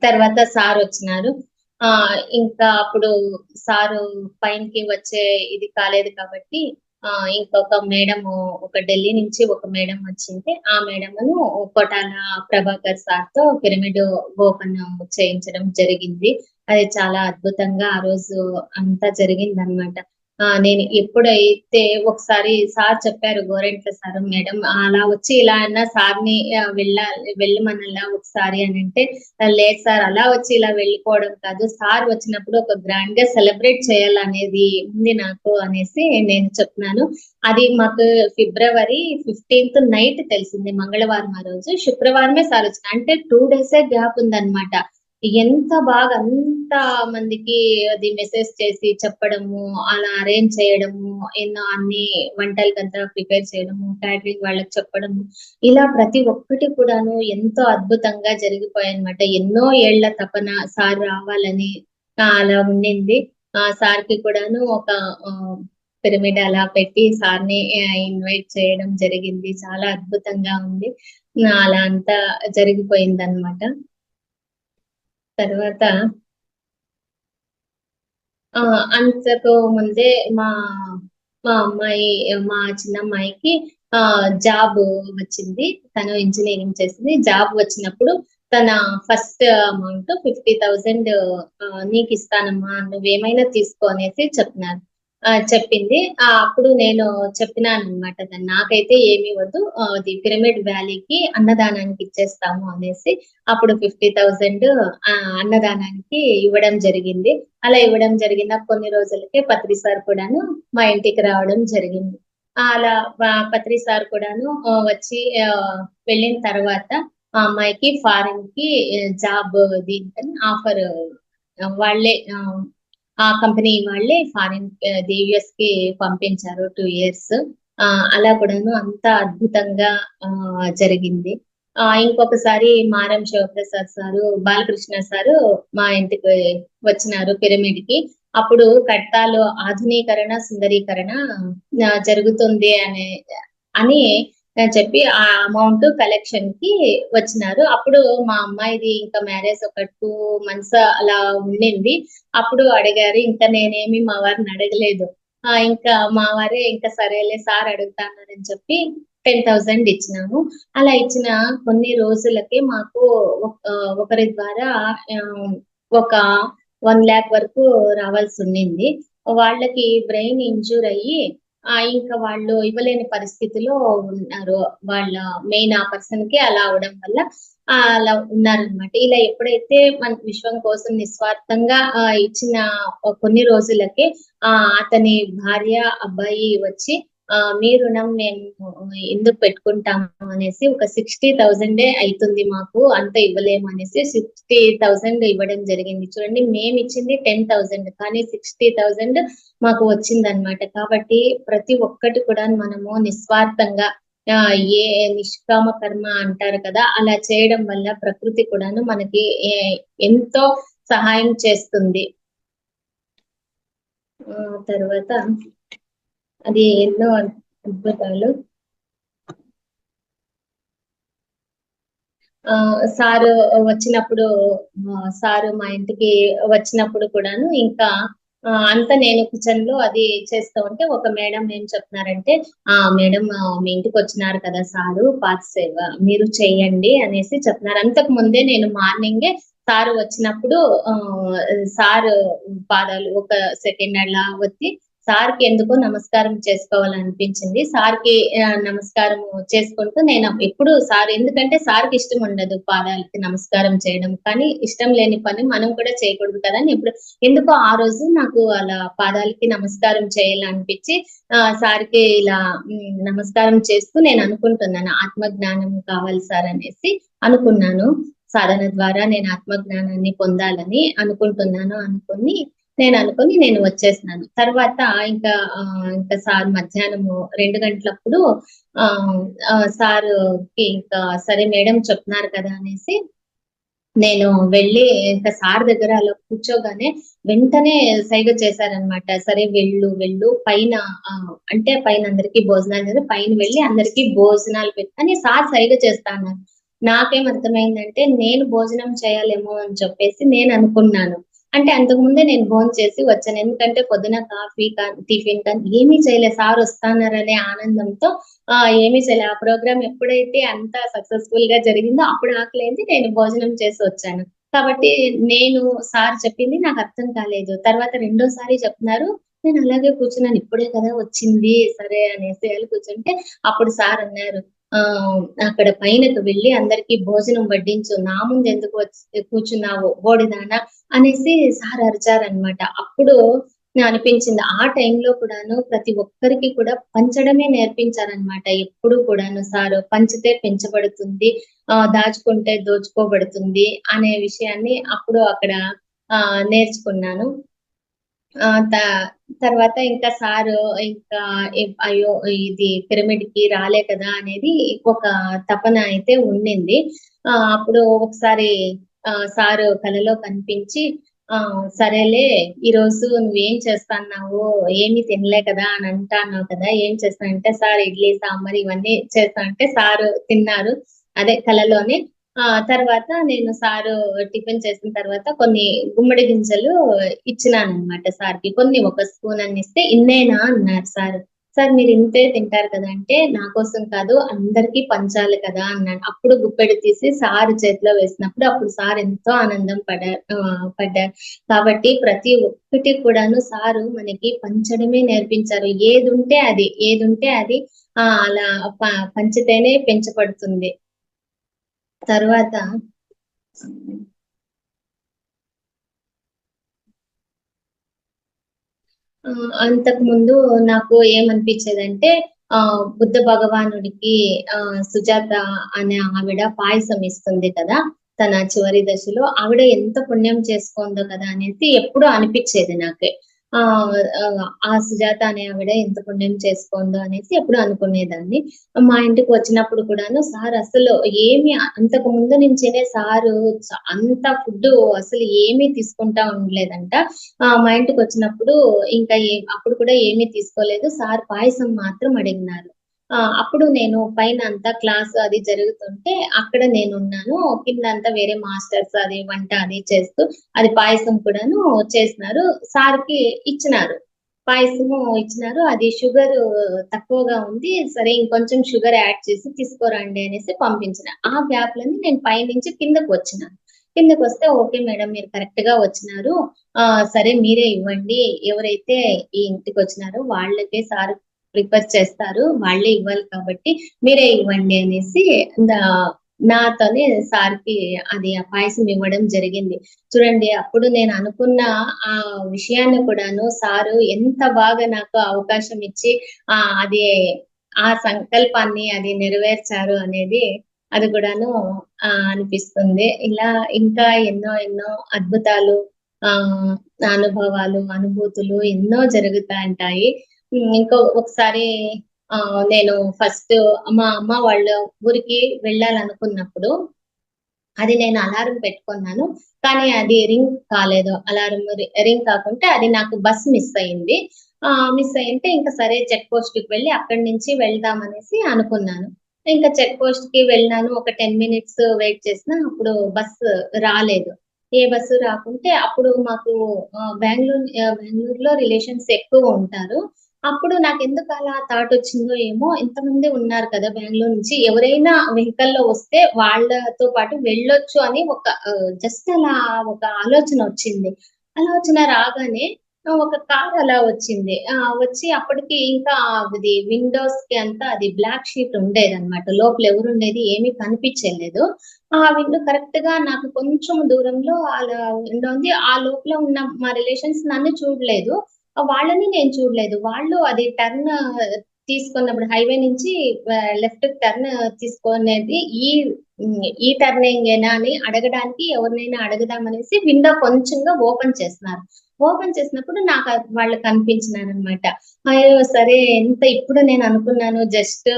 తర్వాత సార్ వచ్చినారు. ఇంకా అప్పుడు సారు పైనకి వచ్చే ఇది కాలేదు కాబట్టి ఇంకొక మేడము ఒక ఢిల్లీ నుంచి ఒక మేడం వచ్చింటే ఆ మేడమును కొటాల ప్రభాకర్ సార్‌తో పిరమిడ్ ఓపెన్ చేయించడం జరిగింది. అది చాలా అద్భుతంగా ఆ రోజు అంతా జరిగిందనమాట. నేను ఎప్పుడైతే ఒకసారి సార్ చెప్పారు గోరంట్ల సారు, "మేడం అలా వచ్చి ఇలా అన్నా సార్‌ని వెళ్ళమనాలా ఒకసారి" అనంటే, లేదు సార్ అలా వచ్చి ఇలా వెళ్ళిపోవడం కాదు. సార్ వచ్చినప్పుడు ఒక గ్రాండ్‌గా సెలబ్రేట్ చేయాలనేది ఉంది నాకు అనేసి నేను చెప్పినాను. అది మాకు ఫిబ్రవరి 15థ్ నైట్ తెలిసింది. మంగళవారం ఆ రోజు. శుక్రవారమే సార్ వచ్చిన. అంటే 2 డేసే గ్యాప్ ఉందన్నమాట. ఎంత బాగా అంత మందికి అది మెసేజ్ చేసి చెప్పడము, అలా అరేంజ్ చేయడము, అన్ని వంటలకంతా ప్రిపేర్ చేయడము, క్యాటరింగ్ వాళ్ళకి చెప్పడము, ఇలా ప్రతి ఒక్కటి కూడాను ఎంతో అద్భుతంగా జరిగిపోయాయన్నమాట. ఎన్నో ఏళ్ల తపన సార్ రావాలని అలా ఉండింది. సార్‌కి కూడాను ఒక పిరమిడ్ అలా పెట్టి సార్‌ని ఇన్వైట్ చేయడం జరిగింది. చాలా అద్భుతంగా ఉంది. అలా అంతా జరిగిపోయిందన్నమాట. తర్వాత అంతకు ముందే మా మా అమ్మాయి మా చిన్నమ్మాయికి జాబ్ వచ్చింది. తను ఇంజినీరింగ్ చేసింది. జాబ్ వచ్చినప్పుడు తన ఫస్ట్ అమౌంట్ 50,000 నీకిస్తానమ్మా నువ్వేమైనా తీసుకో అనేసి చెప్పినారు. చెప్పింది. అప్పుడు నేను చెప్పినాననమాట దాన్ని. నాకైతే ఏమి వద్దు. అది పిరమిడ్ వ్యాలీకి అన్నదానానికి ఇచ్చేస్తాము అనేసి అప్పుడు 50,000 అన్నదానానికి ఇవ్వడం జరిగింది. అలా ఇవ్వడం జరిగిన కొన్ని రోజులకే పత్రి సార్ కూడాను మా ఇంటికి రావడం జరిగింది. అలా పత్రి సార్ కూడాను వచ్చి వెళ్ళిన తర్వాత మా అమ్మాయికి ఫారెన్‌కి జాబ్ దీనికని ఆఫర్ వాళ్ళే ఆ కంపెనీ వాళ్ళే ఫారిన్ యూఎస్‌కి పంపించారు 2 ఇయర్స్. అలా కూడాను అంతా అద్భుతంగా జరిగింది. ఇంకొకసారి మారం శివప్రసాద్ సారు, బాలకృష్ణ సారు మా ఇంటికి వచ్చినారు పిరమిడ్‌కి. అప్పుడు కట్టాలో ఆధునీకరణ, సుందరీకరణ జరుగుతుంది అని చెప్పి ఆ అమౌంట్ కలెక్షన్‌కి వచ్చినారు. అప్పుడు మా అమ్మాయిది ఇంకా మ్యారేజ్ ఒక 2 మంత్స్ అలా ఉండింది. అప్పుడు అడిగారు. ఇంకా నేనేమి మా వారిని అడగలేదు. ఇంకా మా వారే ఇంకా సరేలే సార్ అడుగుతానని చెప్పి 10,000 ఇచ్చినాము. అలా ఇచ్చిన కొన్ని రోజులకే మాకు ఒకరి ద్వారా ఒక 1,00,000 వరకు రావాల్సుండింది. వాళ్ళకి బ్రెయిన్ ఇంజ్యూర్ అయ్యి ఇంకా వాళ్ళు ఇవ్వలేని పరిస్థితిలో ఉన్నారు. వాళ్ళ మెయిన్ ఆ పర్సన్‌కి అలా అవ్వడం వల్ల అలా ఉన్నారనమాట. ఇలా ఎప్పుడైతే మన విశ్వం కోసం నిస్వార్థంగా ఇచ్చిన కొన్ని రోజులకే అతని భార్య, అబ్బాయి వచ్చి మీ రుణం మేము ఎందుకు పెట్టుకుంటాము అనేసి ఒక 60,000 అయితుంది మాకు అంత ఇవ్వలేము అనేసి 60,000 ఇవ్వడం జరిగింది. చూడండి మేమిచ్చింది 10,000 కానీ 60,000 మాకు వచ్చిందనమాట. కాబట్టి ప్రతి ఒక్కటి కూడా మనము నిస్వార్థంగా ఏ నిష్కామ కర్మ అంటారు కదా! అలా చేయడం వల్ల ప్రకృతి కూడాను మనకి ఎంతో సహాయం చేస్తుంది. తర్వాత అది ఎన్నో అద్భుతాలు. సారు వచ్చినప్పుడు సారు మా ఇంటికి వచ్చినప్పుడు కూడాను ఇంకా అంతా నేను కిచెన్‌లో అది చేస్తూ ఉంటే ఒక మేడం ఏం చెప్తున్నారంటే, మేడం మీ ఇంటికి వచ్చినారు కదా సారు పాత సేవ మీరు చేయండి అనేసి చెప్తున్నారు. అంతకు ముందే నేను మార్నింగే సారు వచ్చినప్పుడు సారు పాదాలు ఒక సెకండ్ అలా ఒత్తి సార్కి ఎందుకో నమస్కారం చేసుకోవాలనిపించింది. సార్కి నమస్కారం చేసుకుంటూ నేను ఎప్పుడు సార్, ఎందుకంటే సార్కి ఇష్టం ఉండదు పాదాలకి నమస్కారం చేయడం. కానీ ఇష్టం లేని పని మనం కూడా చేయకూడదు కదా అని ఎప్పుడు ఎందుకో ఆ రోజు నాకు అలా పాదాలకి నమస్కారం చేయాలనిపించి సార్కి ఇలా నమస్కారం చేస్తూ నేను అనుకుంటున్నాను, ఆత్మజ్ఞానం కావాలి సార్ అనేసి అనుకున్నాను. సాధన ద్వారా నేను ఆత్మజ్ఞానాన్ని పొందాలని అనుకుని నేను వచ్చేసినాను. తర్వాత ఇంకా సార్ మధ్యాహ్నము 2 గంటలప్పుడు సార్కి ఇంకా సరే మేడం చెప్తున్నారు కదా అనేసి నేను వెళ్ళి ఇంకా సార్ దగ్గర అలా కూర్చోగానే వెంటనే సైగ చేశారనమాట. సరే వెళ్ళు పైన అంటే పైన అందరికీ భోజనాలు చేసి పైన వెళ్ళి అందరికీ భోజనాలు అని సార్ సైగ చేస్తా అన్నారు. నాకేం అర్థమైందంటే నేను భోజనం చేయాలేమో అని చెప్పేసి నేను అనుకున్నాను. అంటే అంతకు ముందే నేను భోంచేసి వచ్చాను. ఎందుకంటే పొద్దున కాఫీ టిఫిన్ కానీ ఏమీ చేయలేదు. సార్ వస్తాన్నారనే ఆనందంతో ఏమీ చేయలే. ఆ ప్రోగ్రామ్ ఎప్పుడైతే అంత సక్సెస్ఫుల్ గా జరిగిందో అప్పుడు ఆకలైంది, నేను భోజనం చేసి వచ్చాను. కాబట్టి నేను సార్ చెప్పింది నాకు అర్థం కాలేదు. తర్వాత రెండోసారి చెప్తున్నారు. నేను అలాగే కూర్చున్నాను. ఇప్పుడే కదా వచ్చింది సరే అనేసి వెళ్ళి కూర్చుంటే అప్పుడు సార్ అన్నారు, అక్కడ పైనకు వెళ్ళి అందరికీ భోజనం వడ్డించు, నా ముందు ఎందుకు వచ్చి కూర్చున్నావు బోడిదానా అనేసి సార్ అరిచారనమాట. అప్పుడు అనిపించింది ఆ టైంలో కూడాను ప్రతి ఒక్కరికి కూడా పంచడమే నేర్పించారనమాట. ఎప్పుడు కూడాను సారు పంచితే పెంచబడుతుంది, దాచుకుంటే దోచుకోబడుతుంది అనే విషయాన్ని అప్పుడు అక్కడ నేర్చుకున్నాను. తర్వాత ఇంకా సారు ఇంకా అయ్యో ఇది పిరమిడ్ కి రాలే కదా అనేది ఒక తపన అయితే ఉండింది. అప్పుడు ఒకసారి సారు కలలో కనిపించి సరేలే ఈరోజు నువ్వేం చేస్తాన్నావు, ఏమి తినలే కదా అని అంటాన్నావు కదా, ఏం చేస్తానంటే సార్ ఇడ్లీ సాంబార్ ఇవన్నీ చేస్తా అంటే సారు తిన్నారు అదే కలలోనే. తర్వాత నేను సారు టిఫిన్ చేసిన తర్వాత కొన్ని గుమ్మడి గింజలు ఇచ్చినానన్నమాట సార్కి. కొన్ని ఒక స్పూన్ అని ఇస్తే ఇన్నేనా అన్నారు సార్. సార్ మీరు ఇంతే తింటారు కదా అంటే నా కోసం కాదు అందరికీ పంచాలి కదా అన్నాడు. అప్పుడు గుప్పెడు తీసి సార్ చేతిలో వేసినప్పుడు అప్పుడు సార్ ఎంతో ఆనందం పడ్డారు. కాబట్టి ప్రతి ఒక్కటి కూడాను సారు మనకి పంచడమే నేర్పించారు. ఏది ఉంటే అది అలా పంచితేనే పెంచబడుతుంది. తర్వాత అంతకు ముందు నాకు ఏమనిపించేదంటే బుద్ధ భగవానుడికి సుజాత అనే ఆవిడ పాయసం ఇస్తుంది కదా తన చివరి దశలో, ఆవిడ ఎంత పుణ్యం చేసుకోందో కదా అనేసి ఎప్పుడు అనిపించేది నాకే. ఆ సుజాత అనే ఆవిడ ఎంత పుణ్యం చేసుకోందో అనేసి ఎప్పుడు అనుకునేదాన్ని. మా ఇంటికి వచ్చినప్పుడు కూడాను సార్ అసలు అంతకు ముందు నుంచేనే సారు అంత ఫుడ్ అసలు ఏమీ తీసుకుంటా ఉండలేదంట. మా ఇంటికి వచ్చినప్పుడు ఇంకా అప్పుడు కూడా ఏమీ తీసుకోలేదు. సార్ పాయసం మాత్రం అడిగినారు. అప్పుడు నేను పైన అంతా క్లాస్ అది జరుగుతుంటే అక్కడ నేనున్నాను. కింద అంతా వేరే మాస్టర్స్ అది వంట అది చేస్తూ అది పాయసం కూడాను చేసినారు. సార్‌కి ఇచ్చినారు. పాయసము ఇచ్చినారు. అది షుగర్ తక్కువగా ఉంది. సరే ఇంకొంచెం షుగర్ యాడ్ చేసి తీసుకురండి అనేసి పంపించిన. ఆ గ్యాప్‌లోనే నేను పైనుంచి కిందకొచ్చిన. కిందకొస్తే ఓకే మేడం మీరు కరెక్ట్‌గా వచ్చినారు. సరే మీరే ఇవ్వండి. ఎవరైతే ఈ ఇంటికొచ్చినారో వాళ్ళకే సార్ ప్రిఫర్ చేస్తారు. వాళ్ళే ఇవ్వాలి కాబట్టి మీరే ఇవ్వండి అనేసి దా నాతోనే సార్‌కి అది ఆ పాయసం ఇవ్వడం జరిగింది. చూడండి అప్పుడు నేను అనుకున్న ఆ విషయాన్ని కూడాను సారు ఎంత బాగా నాకు అవకాశం ఇచ్చి అది ఆ సంకల్పాన్ని అది నెరవేర్చారు అనేది అది కూడాను అనిపిస్తుంది. ఇలా ఇంకా ఎన్నో అద్భుతాలు, ఆహ్, అనుభవాలు, అనుభూతులు ఎన్నో జరుగుతా ఉంటాయి. ఇంకో ఒకసారి నేను ఫస్ట్ మా అమ్మ వాళ్ళ ఊరికి వెళ్ళాలనుకున్నప్పుడు అది నేను అలారం పెట్టుకున్నాను. కానీ అది రింగ్ కాలేదు. అలారం రింగ్ కాకుంటే అది నాకు బస్ మిస్ అయింది. మిస్ అయ్యుంటే ఇంక సరే చెక్ పోస్ట్‌కి వెళ్ళి అక్కడి నుంచి వెళ్దాం అనేసి అనుకున్నాను. ఇంకా చెక్ పోస్ట్‌కి వెళ్ళినాను. ఒక 10 మినిట్స్ వెయిట్ చేసినా అప్పుడు బస్సు రాలేదు. ఏ బస్సు రాకుంటే అప్పుడు మాకు బెంగుళూరులో రిలేషన్స్ ఎక్కువ ఉంటారు. అప్పుడు నాకెందుకు అలా థాట్ వచ్చిందో ఏమో, ఇంతమంది ఉన్నారు కదా బెంగుళూరు నుంచి. ఎవరైనా వెహికల్‌లో వస్తే వాళ్ళతో పాటు వెళ్ళొచ్చు అని ఒక జస్ట్ అలా ఒక ఆలోచన వచ్చింది. ఆలోచన రాగానే ఒక కార్ అలా వచ్చింది. వచ్చి అప్పటికి ఇంకా అది విండోస్ కి అంతా అది బ్లాక్ షీట్ ఉండేదన్నమాట. లోపల ఎవరుండేది ఏమీ కనిపించలేదు. ఆ విండో కరెక్ట్ గా నాకు కొంచెం దూరంలో అలా విండో ఉంది. ఆ లోపల ఉన్న మా రిలేషన్స్ నన్ను చూడలేదు. వాళ్ళని నేను చూడలేదు. వాళ్ళు అది టర్న్ తీసుకున్నప్పుడు హైవే నుంచి లెఫ్ట్ టర్న్ తీసుకునేది ఈ టర్నింగేనా అని అడగడానికి ఎవరినైనా అడుగుదామనేసి విండో కొంచెంగా ఓపెన్ చేస్తున్నారు. ఓపెన్ చేసినప్పుడు నాకు వాళ్ళు కనిపించినారనమాట. అయ్యో! సరే ఎంత ఇప్పుడు నేను అనుకున్నాను జస్ట్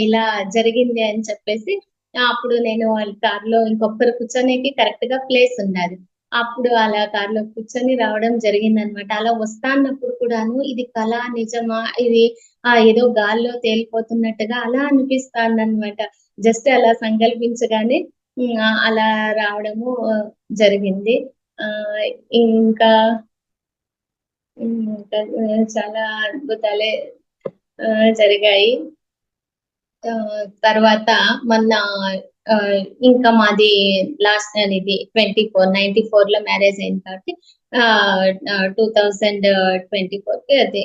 ఇలా జరిగింది అని చెప్పేసి అప్పుడు నేను వాళ్ళ కార్‌లో ఇంకొకరు కూర్చొనికి కరెక్ట్‌గా ప్లేస్ ఉండాది. అప్పుడు అలా కార్‌లో కూర్చొని రావడం జరిగిందనమాట. అలా వస్తాన్నప్పుడు కూడాను ఇది కలా? నిజమా? ఇది ఏదో గాల్లో తేలిపోతున్నట్టుగా అలా అనిపిస్తాందనమాట. జస్ట్ అలా సంకల్పించగానే అలా రావడము జరిగింది. ఆహ్, ఇంకా ఇంకా చాలా అద్భుతాలే జరిగాయి. తర్వాత మొన్న ఆహ్, ఇంకా మాది లాస్ట్ అనేది 94లో మ్యారేజ్ అయింది కాబట్టి ఆహ్, ఆహ్, 2024కి అది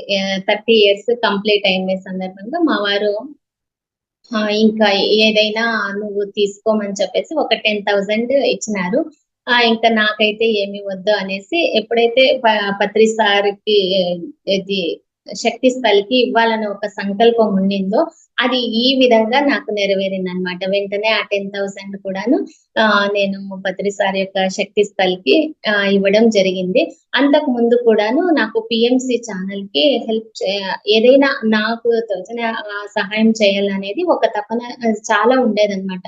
30 ఇయర్స్ కంప్లీట్ అయిన సందర్భంగా మా వారు ఇంకా ఏదైనా నువ్వు తీసుకోమని చెప్పేసి ఒక 10,000 ఇచ్చినారు. ఇంకా నాకైతే ఏమి వద్దు అనేసి ఎప్పుడైతే పత్రి సార్‌కి ఇది శక్తి స్థల్‌కి ఇవ్వాలని ఒక సంకల్పం ఉండిందో, అది ఈ విధంగా నాకు నెరవేరిందనమాట. వెంటనే ఆ 10,000 కూడాను నేను పత్రి సార్ యొక్క శక్తి స్థల్‌కి ఇవ్వడం జరిగింది. అంతకు ముందు కూడాను నాకు పీఎంసీ ఛానెల్‌కి ఏదైనా నాకు తోచిన సహాయం చేయాలనేది ఒక తపన చాలా ఉండేదనమాట.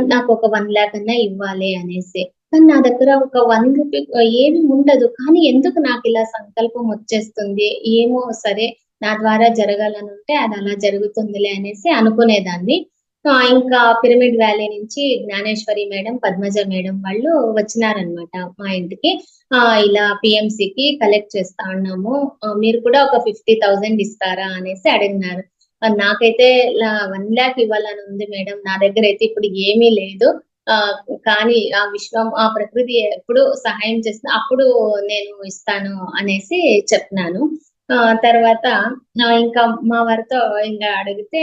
నాకొక 1,00,000 అన్నా ఇవ్వాలి అనేసి. కానీ నా దగ్గర ఒక రూ. 1 ఏమి ఉండదు. కానీ ఎందుకు నాకిలా సంకల్పం వచ్చేస్తుంది? ఏమో సరే నా ద్వారా జరగాలనుంటే అది అలా జరుగుతుందిలే అనేసి అనుకునేదాన్ని. ఇంకా పిరమిడ్ వ్యాలీ నుంచి జ్ఞానేశ్వరి మేడం, పద్మజ మేడం వాళ్ళు వచ్చినారనమాట మా ఇంటికి. ఇలా పీఎంసీకి కలెక్ట్ చేస్తా ఉన్నాము. మీరు కూడా ఒక 50,000 ఇస్తారా అనేసి అడిగినారు. నాకైతే 1,00,000 ఇవ్వాలని ఉంది మేడం. నా దగ్గరైతే ఇప్పుడు ఏమీ లేదు. ఆహ్, కానీ ఆ ప్రకృతి ఎప్పుడు సహాయం చేస్తుంది. అప్పుడు నేను ఇస్తాను అనేసి చెప్పినాను. తర్వాత ఇంకా మా వారితో ఇంగ అడిగితే,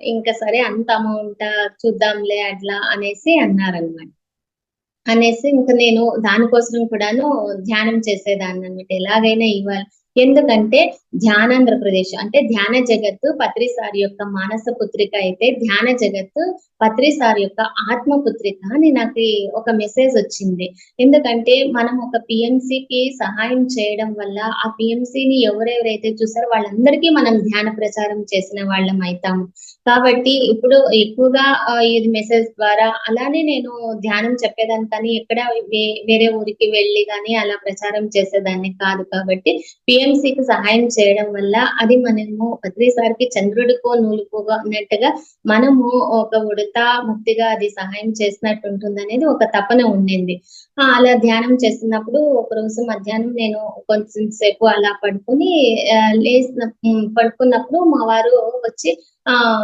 ఇంక సరే అంత అమౌంటా చూద్దాంలే అట్లా అనేసి అన్నారనమాట. అనేసి ఇంక నేను దానికోసం కూడాను ధ్యానం చేసేదాన్ననమాట. ఎలాగైనా ఇవ్వాలి. ఎందుకంటే ధ్యానాంధ్రప్రదేశ్ అంటే ధ్యాన జగత్తు పత్రి సార్ యొక్క మానస పుత్రిక అయితే, ధ్యాన జగత్తు పత్రి సార్ యొక్క ఆత్మ పుత్రిక అని నాకి ఒక మెసేజ్ వచ్చింది. ఎందుకంటే మనం ఒక పీఎంసీకి సహాయం చేయడం వల్ల ఆ పీఎంసీని ఎవరెవరైతే చూసారో వాళ్ళందరికీ మనం ధ్యాన ప్రచారం చేసిన వాళ్ళం అయితాము. కాబట్టి ఇప్పుడు ఎక్కువగా ఇది మెసేజ్ ద్వారా అలానే నేను ధ్యానం చెప్పేదాన్ని కానీ ఎక్కడ వేరే ఊరికి వెళ్లి గాని అలా ప్రచారం చేసేదాన్ని కాదు. కాబట్టి పీఎంసీకి సహాయం చేయడం వల్ల అది మనము పత్రి సార్‌కి చంద్రుడికో నూలుపోగా అన్నట్టుగా మనము ఒక ఉడతా భక్తిగా అది సహాయం చేసినట్టు ఉంటుందనేది ఒక తపన ఉండింది. అలా ధ్యానం చేస్తున్నప్పుడు ఒకరోజు మధ్యాహ్నం నేను కొంచెం సేపు అలా పడుకొని పడుకున్నప్పుడు మా వారు వచ్చి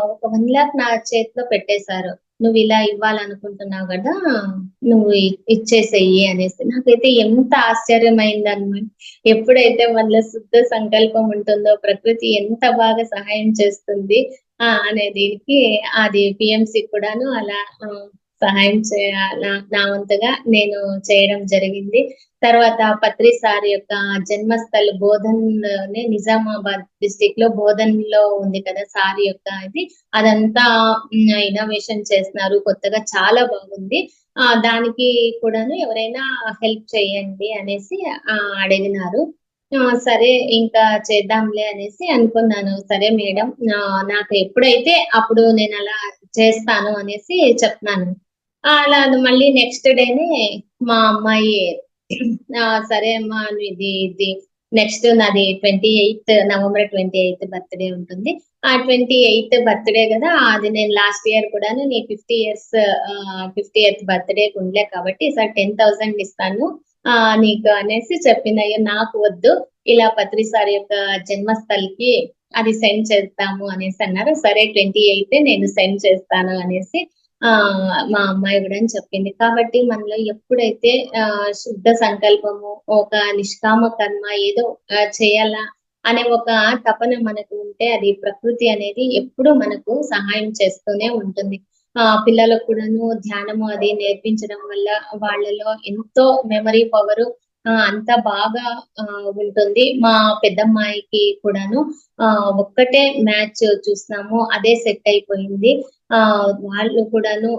ఒక 1,00,000 నా చేతిలో పెట్టేశారు. "నువ్విలా ఇవ్వాలనుకుంటున్నావు గదా! నువ్వు ఇచ్చేసేయి" అనేసి. నాకైతే ఎంత ఆశ్చర్యమైందనమాట. ఎప్పుడైతే మనలో శుద్ధ సంకల్పం ఉంటుందో, ప్రకృతి ఎంత బాగా సహాయం చేస్తుంది అనే దీనికి అది పీఎంసీ కూడాను అలా సహాయం నా వంతుగా నేను చేయడం జరిగింది. తర్వాత పత్రి సార్ యొక్క జన్మస్థల్ బోధన్‌లోనే నిజామాబాద్ డిస్ట్రిక్ట్‌లో బోధన్‌లో ఉంది కదా! సార్ యొక్క ఇది. అదంతా ఇన్నోవేషన్ చేస్తున్నారు. కొత్తగా చాలా బాగుంది. దానికి కూడాను ఎవరైనా హెల్ప్ చేయండి అనేసి అడిగినారు. సరే ఇంకా చేద్దాంలే అనేసి అనుకున్నాను. సరే మేడం నాకు ఎప్పుడైతే అప్పుడు నేనలా చేస్తాను అనేసి చెప్పినాను. అలా మళ్ళీ నెక్స్ట్ డేనే మా అమ్మాయి సరే అమ్మా ఇది నెక్స్ట్ నాది 28 నవంబర్ బర్త్‌డే ఉంటుంది. ఆ 28 బర్త్‌డే గదా! అది నేను లాస్ట్ ఇయర్ కూడాను నీ 50th బర్త్‌డేకి ఉండలే కాబట్టి ఈసారి 10,000 ఇస్తాను నీకు అనేసి చెప్పింది. అయ్యో! నాకు వద్దు. ఇలా పత్రి సార్ యొక్క జన్మస్థలికి అది సెండ్ చేస్తాము అనేసి అన్నారు. సరే 28 నేను సెండ్ చేస్తాను అనేసి ఆ మా అమ్మాయి కూడా అని చెప్పింది. కాబట్టి మనలో ఎప్పుడైతే శుద్ధ సంకల్పము, ఒక నిష్కామ కర్మ ఏదో చేయాలా అనే ఒక తపన మనకు ఉంటే అది ప్రకృతి అనేది ఎప్పుడూ మనకు సహాయం చేస్తూనే ఉంటుంది. పిల్లలకు కూడాను ధ్యానము అది నేర్పించడం వల్ల వాళ్ళలో ఎంతో మెమరీ పవరు అంత బాగా ఉంటుంది. మా పెద్దమ్మాయికి కూడాను ఒక్కటే మ్యాచ్ చూసినాము. అదే సెట్ అయిపోయింది. వాళ్ళు కూడాను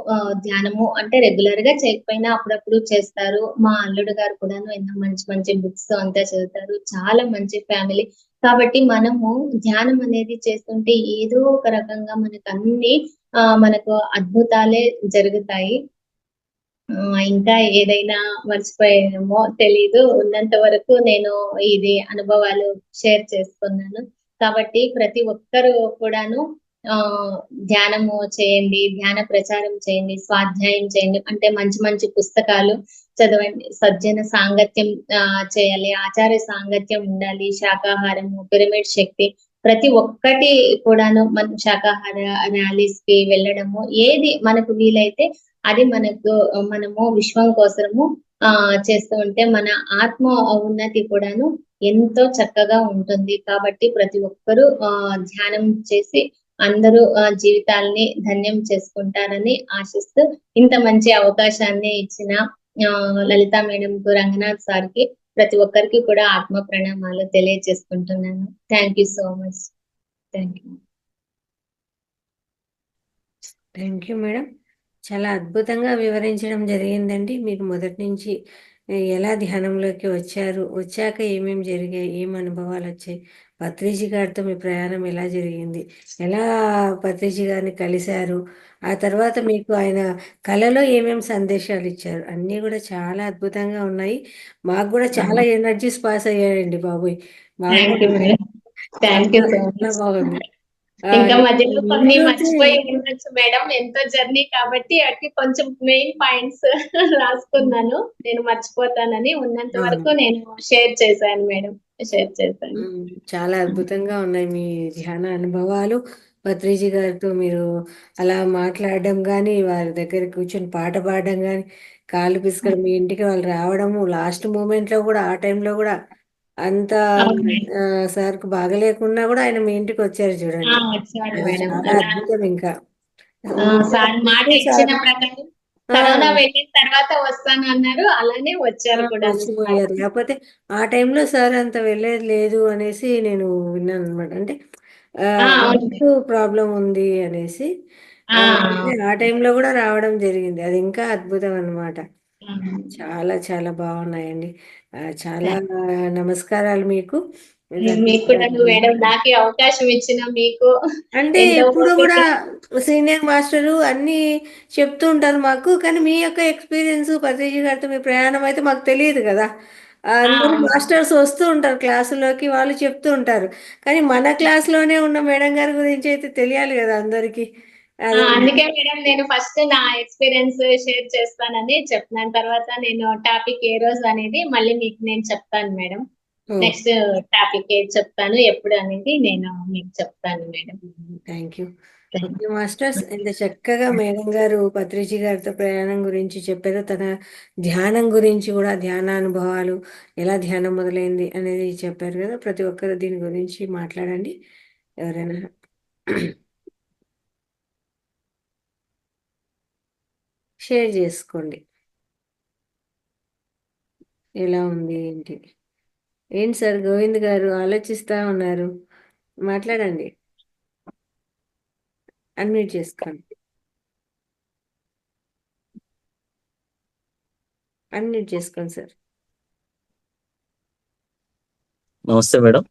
ధ్యానము అంటే రెగ్యులర్ గా చేయకపోయినా అప్పుడప్పుడు చేస్తారు. మా అల్లుడు గారు కూడాను ఎన్నో మంచి మంచి బుక్స్ అంతా చదువుతారు. చాలా మంచి ఫ్యామిలీ. కాబట్టి మనము ధ్యానం అనేది చేస్తుంటే ఏదో ఒక రకంగా మనకు అన్ని మనకు అద్భుతాలే జరుగుతాయి. ఇంకా ఏదైనా మర్చిపోయానేమో తెలీదు. ఉన్నంత వరకు నేను ఇది అనుభవాలు షేర్ చేసుకున్నాను. కాబట్టి ప్రతి ఒక్కరు కూడాను ధ్యానము చేయండి, ధ్యాన ప్రచారం చేయండి, స్వాధ్యాయం చేయండి. అంటే మంచి మంచి పుస్తకాలు చదవండి. సజ్జన సాంగత్యం చేయాలి. ఆచార్య సాంగత్యం ఉండాలి. శాకాహారము, పిరమిడ్ శక్తి ప్రతి ఒక్కటి కూడాను మనం శాకాహార ర్యాలీస్ కి వెళ్ళడము ఏది మనకు వీలైతే అది మనము విశ్వం కోసము చేస్తూ ఉంటే మన ఆత్మ ఉన్నతి కూడాను ఎంతో చక్కగా ఉంటుంది. కాబట్టి ప్రతి ఒక్కరూ ధ్యానం చేసి అందరూ జీవితాల్ని ధన్యం చేసుకుంటారని ఆశిస్తూ ఇంత మంచి అవకాశాన్ని ఇచ్చిన లలితా మేడం కు, రంగనాథ్ సార్ కి ప్రతి ఒక్కరికి కూడా ఆత్మ ప్రణామాలు తెలియజేసుకుంటున్నాను. Thank you so much. Thank you. Thank you madam. చాలా అద్భుతంగా వివరించడం జరిగిందండి. మీరు మొదటి నుంచి ఎలా ధ్యానంలోకి వచ్చారు, వచ్చాక ఏమేమి జరిగాయి, ఏం అనుభవాలు వచ్చాయి, పత్రిజీ గారితో మీ ప్రయాణం ఎలా జరిగింది, ఎలా పత్రిజీ గారిని కలిశారు, ఆ తర్వాత మీకు ఆయన కళలో ఏమేమి సందేశాలు ఇచ్చారు, అన్నీ కూడా చాలా అద్భుతంగా ఉన్నాయి. మాకు కూడా చాలా ఎనర్జీస్ పాస్ అయ్యాయండి బాబోయ్. బాగా thank you madam. Thank you చాలా సో చాలా మచ్. బాగుంది. ఇంకా మధ్యలో కొన్ని ఈరోజే మర్చిపోయి ఉండొచ్చు మేడం. ఎంతో జర్నీ కాబట్టి అట్టి కొంచెం మెయిన్ పాయింట్స్ రాసుకున్నాను. నేను మర్చిపోతానని ఉన్నంత అవును. వరకు నేను షేర్ చేశాను మేడం. షేర్ చేశాను. చాలా అద్భుతంగా ఉన్నాయి మీ ధ్యాన అనుభవాలు. పత్రిజీ గారితో మీరు అలా మాట్లాడడం కానీ, వారి దగ్గర కూర్చొని పాట పాడడం కానీ, కాళ్ళు పిసుకడం, మీ ఇంటికి వాళ్ళు రావడము, లాస్ట్ మూమెంట్లో కూడా ఆ టైంలో కూడా అంత అవును మేడం. సార్కు బాగలేకున్నా కూడా ఆయన మీ ఇంటికి వచ్చారు చూడండి. వచ్చాడు అది మేడం. చాలా అలా అద్భుతం. ఇంకా సార్ మాట ఊరికే ఇచ్చిన సార్ ప్రకారం ఆ, కరోనా వెళ్ళిన తర్వాత వస్తాను అన్నారు. అలానే వచ్చారు కూడా సార్. వచ్చిపోయారు. లేకపోతే ఆ టైంలో సార్ అంత వెళ్ళేది లేదు అనేసి నేను విన్నాను అనమాట. అంటే అవును హెల్త్ మేడం. ప్రాబ్లం ఉంది అనేసి అంటే ఆ టైంలో కూడా రావడం జరిగింది. అది ఇంకా అద్భుతం అన్నమాట. చాలా చాలా బాగున్నాయండి. చాలా నమస్కారాలు మీకు. మీకు కూడా మేడం ధన్యవాదాలు. నాకు ఈ అవకాశం ఇచ్చిన మీకు అంటే ఎంతో ఎప్పుడు కూడా ఓపిక. సీనియర్ మాస్టరు అన్నీ చెప్తూ ఉంటారు మాకు. కానీ మీ యొక్క ఎక్స్పీరియన్స్ పత్రిజీ గారితో మీ ప్రయాణం అయితే మాకు తెలియదు కదా! అందరూ అవును. మాస్టర్స్ వస్తూ ఉంటారు క్లాసులోకి. వాళ్ళు చెప్తూ ఉంటారు. కానీ మన క్లాస్‌లోనే ఉన్న మేడం గారి గురించి అయితే తెలియాలి కదా అందరికి. అది అందుకే మేడం నేను ఫస్ట్ నా ఎక్స్పీరియన్స్ షేర్ చేస్తానని చెప్తున్నాను. తర్వాత నేను టాపిక్ ఏ రోజు అనేది మళ్ళీ మీకు నేను చెప్తాను మేడం. ఓకే. నెక్స్ట్ టాపిక్ ఏది చెప్తాను, ఎప్పుడు అనేది నేను మీకు చెప్తాను madam. Thank you. Okay masters. ఇంత చక్కగా మేడం గారు పత్రిజీ గారితో ప్రయాణం గురించి చెప్పారు. తన ధ్యానం గురించి కూడా, ధ్యాన అనుభవాలు, ఎలా ధ్యానం మొదలైంది అనేది చెప్పారు కదా. ప్రతి ఒక్కరు దీని గురించి మాట్లాడండి. ఎవరైనా షేర్ చేసుకోండి. ఎలా ఉంది ఏంటి? ఏంటి సార్ గోవింద్ గారు ఆలోచిస్తా ఉన్నారు? మాట్లాడండి. అన్మ్యూట్ చేసుకోండి. అన్మ్యూట్ చేసుకోండి సార్. నమస్తే మేడం.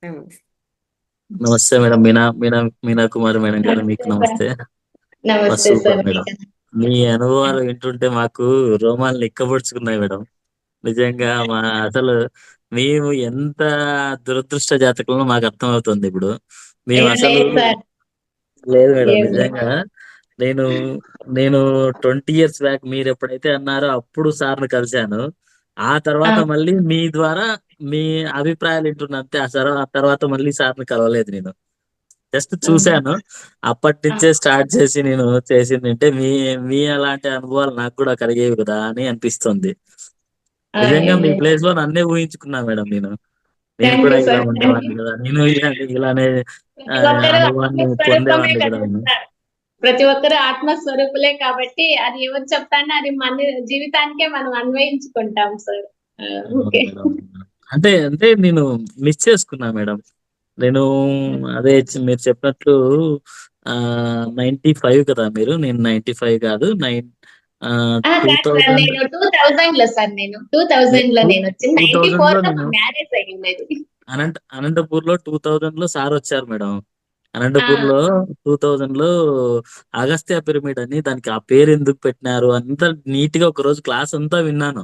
నమస్తే. నమస్తే మేడం. మీనా కుమారి మేడం గారు, మీకు నమస్తే. నమస్తే సూపర్ సార్. మేడం. మీ అనుభవాలు వింటుంటే మాకు రోమాలు నిక్కబొడుచుకున్నాయి మేడం. నిజంగా అసలు మేము ఎంత దురదృష్ట జాతకులను మాకు అర్థమవుతుంది ఇప్పుడు. మేము అయ్యో అసలు లేదు సార్. లేదు మేడం. ఏం లేదు. నిజంగా నేను నేను 20 ఇయర్స్ బ్యాక్ మీరు ఎప్పుడైతే అన్నారో అప్పుడు సార్ని కలిశాను. ఆ తర్వాత మళ్ళీ మీ ద్వారా మీ అభిప్రాయాలు వింటున్నా అంతే. ఆ తర్వాత మళ్ళీ సార్ని కలవలేదు నేను. జస్ట్ చూశాను. అప్పటి నుంచే స్టార్ట్ చేసి నేను చేసింది అంటే మీ అలాంటి అనుభవాలు నాకు కూడా కలిగేవి కదా అని అనిపిస్తుంది. నిజంగా మీ ప్లేస్ లో నన్నే ఊహించుకున్నా మేడం నేను. నేను థ్యాంక్ కూడా యూ ఇలా సార్. ఉండేవాడిని కదా, నేను ఇలానే ప్రతి ఒక్కరు అనుభవాన్ని ఆత్మస్వరూపమే పొందేవాడిని కదా కదా నేను. సార్. ప్రతి ఒక్కరు ఆత్మస్వరూపులే కాబట్టి అది ఎవరు చెప్తానో అది మన జీవితానికే మనం అన్వయించుకుంటాం సార్. అవును ఓకే. మేడం, అవును మేడం. అంటే నేను మిస్ చేసుకున్నా మేడం. నేను అదే మీరు చెప్పినట్లు 95 కదా మీరు, నేను 95 కాదు కాదు సార్, 2000 నేను 2000 లో సార్, నేను 2000 లో నేను వచ్చింది. 2000 94 లో లో మా నేను మ్యారేజ్ అయ్యింది. అనంతపూర్ లో 2000 లో సార్ వచ్చారు మేడం. ఆ, అనంతపూర్ లో 2000 లో అగస్త్య పిరమిడ్ అని, దానికి ఆ పేరు ఎందుకు పెట్టినారు అంతా నీట్ గా ఒక రోజు క్లాస్ అంతా విన్నాను.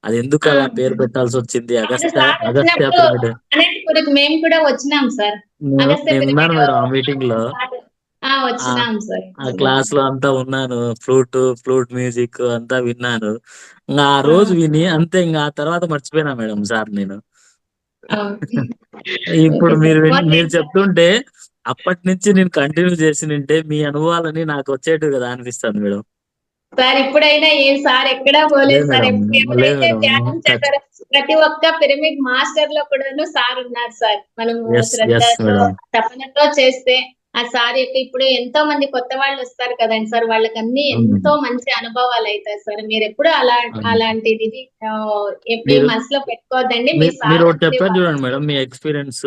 అది ఎందుకు ఆ. అలా పేరు పెట్టాల్సి వచ్చింది, అవును అగస్త్య సార్, అగస్త్య వచ్చినప్పుడు పిరమిడ్. అనంతపురికి మేము కూడా వచ్చినాం సార్. అగస్త్య నేను ఉన్నాను పిరమిడ్ మేడం ఆ మీటింగ్ లో. ఆ వచ్చినాం సార్, ఆ వచ్చినాం. క్లాస్ లో అంతా ఉన్నాను. ఫ్లూట్ మ్యూజిక్ అంతా విన్నాను. ఇంకా ఆ ఆ, రోజు విని అంతే, ఇంకా ఆ తర్వాత మర్చిపోయినా మేడం సార్ నేను. ఆ. ఓకే ఇప్పుడు సార్, ఓకే మీరు సార్. చెప్తుంటే అప్పటి నుంచి నేను కంటిన్యూ చేసినుంటే మీ అనుభవాలని నాకు వచ్చేటివి కదా అనిపిస్తుంది మేడం. సార్ ఇప్పుడైనా ఏం సార్ ఎక్కడా పోలేదు లేదు సార్. మేడం, లేదు ఎవరైతే మేడం. ధ్యానం చేస్తారో ప్రతి ఒక్క పిరమిడ్ మాస్టర్ లో కూడాను సార్ ఉన్నారు సార్. మనము ఎస్ శ్రద్ధతో మేడం. తపనతో చేస్తే ఆ సార్ యొక్క ఇప్పుడు ఎంతో మంది కొత్త వాళ్ళు వస్తారు కదండి సార్, వాళ్ళకి అన్ని అవును ఎంతో మేడం. మంచి అనుభవాలు అవుతాయి సార్. మీరు ఎప్పుడు అవును. అలాంటిది మీ మీరు మనసులో పెట్టుకోవద్దండి. మీ మీరు సార్ ఒకటి అనేది చెప్పారు చూడండి మేడం, మీ ఎక్స్పీరియన్స్.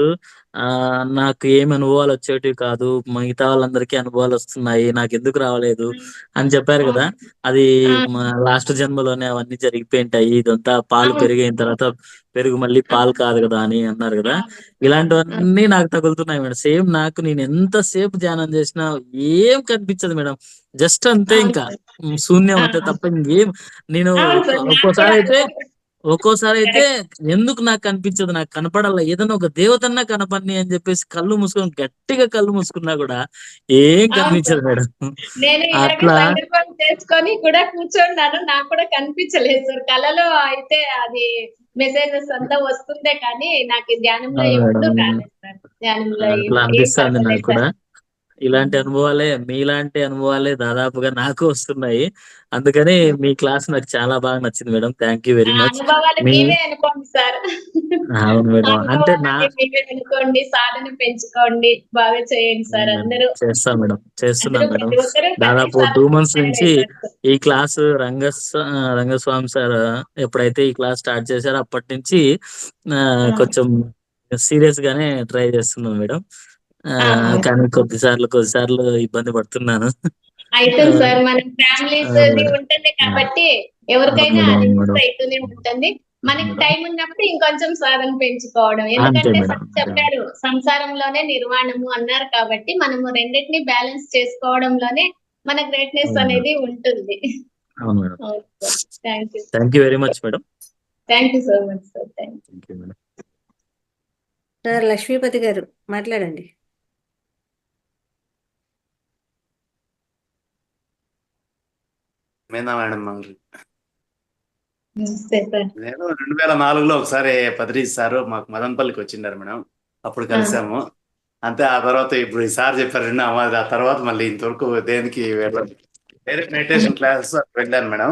నాకు ఏమి అనుభవాలు వచ్చేటివి కాదు, మిగతా వాళ్ళందరికీ అనుభవాలు వస్తున్నాయి, నాకు ఎందుకు రావలేదు అని చెప్పారు కదా. అది లాస్ట్ జన్మలోనే అవన్నీ జరిగిపోయింటాయి, ఇదంతా పాలు అవును పెరిగిన తర్వాత పెరుగు మళ్ళీ పాలు కాదు కదా అని అన్నారు కదా. అవును ఇలాంటివన్నీ నాకు తగులుతున్నాయి మేడం. సేమ్ నాకు, నేను ఎంతసేపు ధ్యానం చేసినా ఏం కనిపించదు మేడం. జస్ట్ అంతే, అవును ఇంకా సార్. శూన్యం ఆ, అంతే తప్ప ఇంకేం. నేను అవును సార్, నాకు ఒక్కోసారి కూడా అయితే అనుభవం. ఒక్కోసారి అయితే కరెక్ట్. ఎందుకు నాకు కనిపించదు, నాకు కనపడాల, ఏదైనా ఒక దేవతన్నా కనపడిని అని చెప్పేసి కళ్ళు మూసుకొని గట్టిగా కళ్ళు మూసుకున్నా కూడా ఏం అవును సార్, కనిపించదు మేడం. నేను ఇలాగే అట్లా సంకల్పం చేసుకొని కూడా కూర్చున్నాను. నాకు కూడా కనిపించలేదు సార్. కలలో అయితే అది మెసేజెస్ అంతా వస్తుందే కానీ నాకు ఈ ధ్యానంలో అవును మేడం, ఎప్పుడు అవును. రాలేదు సార్. ధ్యానంలో ఏం అట్లా ఏం అనిపిస్తుంది నాకు కలగలేదు కూడా. సార్. ఇలాంటి అనుభవాలే, మీలాంటి అనుభవాలే దాదాపుగా నాకు వస్తున్నాయి. అందుకని మీ క్లాస్ నాకు చాలా బాగా నచ్చింది మేడం. థ్యాంక్ యూ ఆ వెరీ మచ్. అనుభవాలు మీ మీవే అనుకోండి సార్. అవును ఆ మేడం. అంటే అనుభవాలన్నీ మీవే అనుకోండి, సాధన పెంచుకోండి, బాగా చేయండి అవును సార్. మేడం, అందరూ చేస్తాం మేడం, అందరూ చేస్తున్నాం మేడం. ప్రతి ఒక్కరూ మంచి దాదాపు 2 సాధన మంత్స్ నుంచి అవుతారు సార్. ఈ క్లాసు రంగస్వామి సార్ ఎప్పుడైతే ఈ క్లాస్ స్టార్ట్ చేశారో అప్పటి నుంచి కొంచెం సీరియస్ గానే ట్రై చేస్తున్నాం మేడం. ఆ, కానీ కొద్దిసార్లు ఇబ్బంది పడుతున్నాను. ఆ, అవుతుంది సార్, మన ఫ్యామిలీస్ అవును అది మేడం. ఉంటుంది అవును. కాబట్టి అవును ఎవరికైనా మేడం, అది అవును మిస్ మేడం, అవుతూనే ఉంటుంది. అవును మనకి మేడం. టైం ఉన్నప్పుడు ఇంకొంచెం సాధన పెంచుకోవడం. అంతే ఎందుకంటే మేడం, సార్ అంతే మేడం. చెప్పారు సంసారంలోనే నిర్వాణము అన్నారు కాబట్టి మనము రెండింటిని బ్యాలెన్స్ చేసుకోవడంలోనే మన గ్రేట్నెస్ అవును మేడం, అనేది ఉంటుంది. అవును madam. Okay sir, thank you. Thank you very much madam. Thank you so much sir. Thank you. Thank you madam. Sir Lakshmipathi గారు మాట్లాడండి. మీనా మేడం మంగళ. నమస్తే సార్. నేను 2004లో ఒకసారి పత్రిజీ సారు మాకు మదనపల్లికి వచ్చిండారు మేడం. అప్పుడు కలిసాము. అంతే, ఆ తర్వాత ఇప్పుడు ఈ సార్ చెప్పారు ఆ తర్వాత మళ్ళీ ఇంతవరకు దేనికి వెళ్ళలేదు. డైరెక్ట్ మెడిటేషన్ క్లాసెస్ వెళ్ళాను మేడం.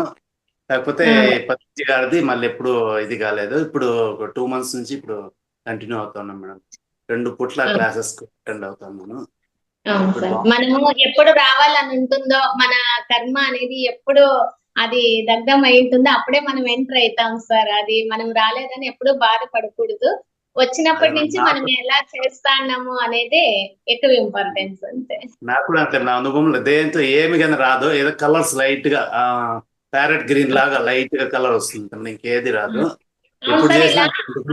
కాకపోతే పత్రిజీ గారిది మళ్ళీ ఎప్పుడు ఇది కాలేదు. ఇప్పుడు ఒక 2 months నుంచి ఇప్పుడు కంటిన్యూ అవుతున్నాం మేడం. 2 పూట్ల క్లాసెస్ అటెండ్ అవుతున్నాను. అవును ఇప్పుడు సార్, మనము ఎప్పుడు రావాలని ఉంటుందో, మన కర్మ అనేది ఎప్పుడు అది దగ్ధం అయి ఉంటుందో అప్పుడే మనం ఎంటర్ అవుతాం సార్. అది మనం రాలేదని ఎప్పుడు బాధపడకూడదు. వచ్చినప్పటి నుంచి మనం ఎలా చేస్తాన్నాము అనేది ఎక్కువ ఇంపార్టెన్స్ అంతే. నాకు కూడా అంతే, నా అనుభవంలో దేంతో ఏమి కానీ రాదు. ఏదో కలర్స్ లైట్ గా ప్యారెట్ గ్రీన్ లాగా లైట్ గా కలర్ వస్తుంది, ఇంకేది రాదు. అవును ఎప్పుడు సార్, చేసినా ఇలా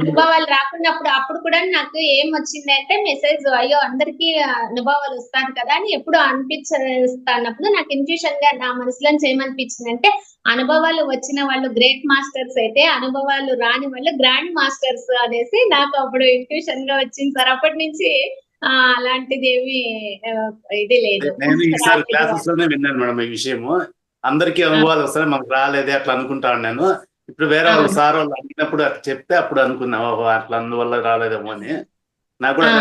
అనుభవాలు రాకున్నప్పుడు అప్పుడు కూడా నాకు ఏం వచ్చింది అంటే మెసేజ్, అయ్యో అందరికీ అనుభవాలు వస్తాను కదా అని ఎప్పుడు అనిపించేస్తున్నప్పుడు నాకు ఇన్ట్యూషన్ గా నా మనసులో ఏమనిపించింది అంటే, అనుభవాలు వచ్చిన వాళ్ళు గ్రేట్ మాస్టర్స్ అయితే అనుభవాలు రాని వాళ్ళు గ్రాండ్ మాస్టర్స్ అనేసి నాకు అప్పుడు ఇన్ట్యూషన్ గా వచ్చింది సార్. అప్పటి నుంచి అలాంటిది ఏమి ఇది లేదు. నేను ఈసారి క్లాసెస్ లోనే విన్నాను మేడం ఈ విషయము. అందరికీ అనుభవాలు వస్తాయి, మనకు రాలేదే అట్లా అనుకుంటాను నేను. ఇప్పుడు వేరే వాళ్ళు సార్ వాళ్ళు అడిగినప్పుడు అట్లా చెప్తే అప్పుడు అనుకున్నా, ఓహో అట్లా అందువల్ల రాలేదేమో అని. నాకు కూడా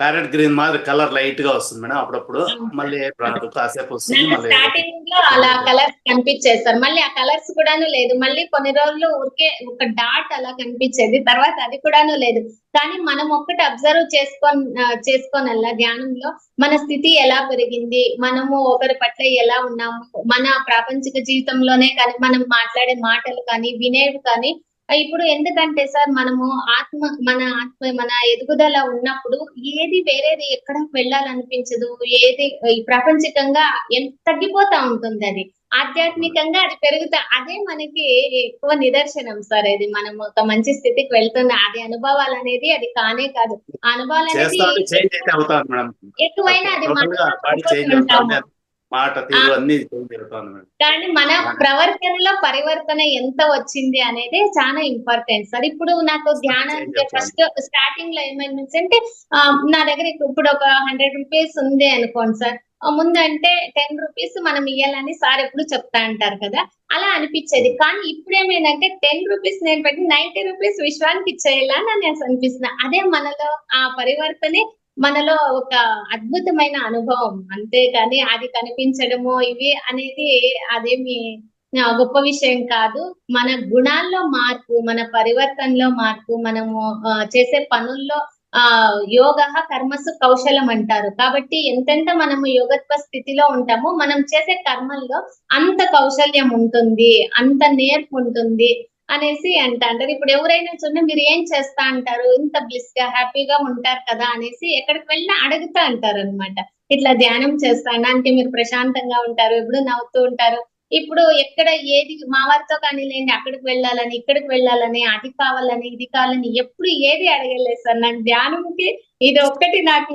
ప్యారెట్ గ్రీన్ మాదిరి కలర్ లైట్ గా వస్తుంది మేడం అప్పుడప్పుడు, మళ్ళీ రాదు, కాసేపు వస్తుంది నాకు మళ్ళీ. స్టార్టింగ్ లో అలా కలర్స్ కనిపించేది సార్, మళ్ళీ ఆ కలర్స్ కూడాను లేదు, మళ్ళీ కొన్ని రోజులు ఊరికే ఒక డాట్ అలా కనిపించేది, తర్వాత అది కూడాను లేదు. కానీ మనం ఒక్కటి అబ్జర్వ్ చేసుకోనల్లా ధ్యానంలో మన స్థితి ఎలా పెరిగింది, మనము ఒకరి పట్ల ఎలా ఉన్నాము, మన ప్రాపంచిక జీవితంలోనే కానీ మనం మాట్లాడే మాటలు కానీ వినేవి కానీ ఇప్పుడు ఎందుకంటే సార్ మనము మన ఎదుగుదల ఉన్నప్పుడు ఏది వేరేది ఎక్కడ వెళ్ళాలనిపించదు, ఏది ఈ ప్రాపంచికంగా ఎంత తగ్గిపోతా ఉంటుంది, అది ఆధ్యాత్మికంగా అది పెరుగుతా, అదే మనకి ఎక్కువ నిదర్శనం సార్. అది మనం ఒక మంచి స్థితికి వెళ్తున్న అది అనుభవాలు అనేది అది కానే కాదు, ఆ అనుభవాలు అనేది చేంజ్ అయితే అవుతాను మేడం, ఎక్కువైనా అది టోటల్ గా బాడీ చేంజ్ అవుతాను, మాట తీరు అన్ని చేంజ్ అవుతాను మేడం. కానీ మన ప్రవర్తనలో పరివర్తన ఎంత వచ్చింది అనేది చాలా ఇంపార్టెంట్ సార్. ఇప్పుడు నాకు ధ్యానం ఫస్ట్ స్టార్టింగ్ లో ఏమైంది అంటే నా దగ్గర ఇప్పుడు ఒక 100 రూపీస్ ఉంది అనుకోండి సార్, ముందు అంటే 10 రూపీస్ మనం ఇయ్యాలని సార్ ఎప్పుడు చెప్తా అంటారు కదా, అలా అనిపించేది. కానీ ఇప్పుడు ఏమైందంటే 10 రూపీస్ నేను పెట్టి 90 రూపీస్ విశ్వానికి ఇచ్చేయాలా అని అనిపిస్తుంది. అదే మనలో ఆ పరివర్తనే మనలో ఒక అద్భుతమైన అనుభవం, అంతేకాని అది కనిపించడము ఇవి అనేది అదేమి గొప్ప విషయం కాదు. మన గుణాల్లో మార్పు, మన పరివర్తనలో మార్పు, మనము చేసే పనుల్లో యోగ కర్మసు కౌశలం అంటారు. కాబట్టి ఎంతెంత మనము యోగత్వ స్థితిలో ఉంటామో మనం చేసే కర్మల్లో అంత కౌశల్యం ఉంటుంది, అంత నేర్పు ఉంటుంది అనేసి అంటారు. ఇప్పుడు ఎవరైనా చూడండి మీరు ఏం చేస్తా అంటారు, ఇంత బ్లిస్ గా హ్యాపీగా ఉంటారు కదా అనేసి ఎక్కడికి వెళ్ళినా అడుగుతా అంటారు అనమాట. ఇట్లా ధ్యానం చేస్తాను అంటే మీరు ప్రశాంతంగా ఉంటారు, ఎప్పుడు నవ్వుతూ ఉంటారు. ఇప్పుడు ఎక్కడ ఏది మా వారితో కానీ లేండి అక్కడికి వెళ్ళాలని ఇక్కడికి వెళ్ళాలని అది కావాలని ఇది కావాలని ఎప్పుడు ఏది అడగలేదు సార్. నాకు ధ్యానంకి ఇది ఒక్కటి నాకు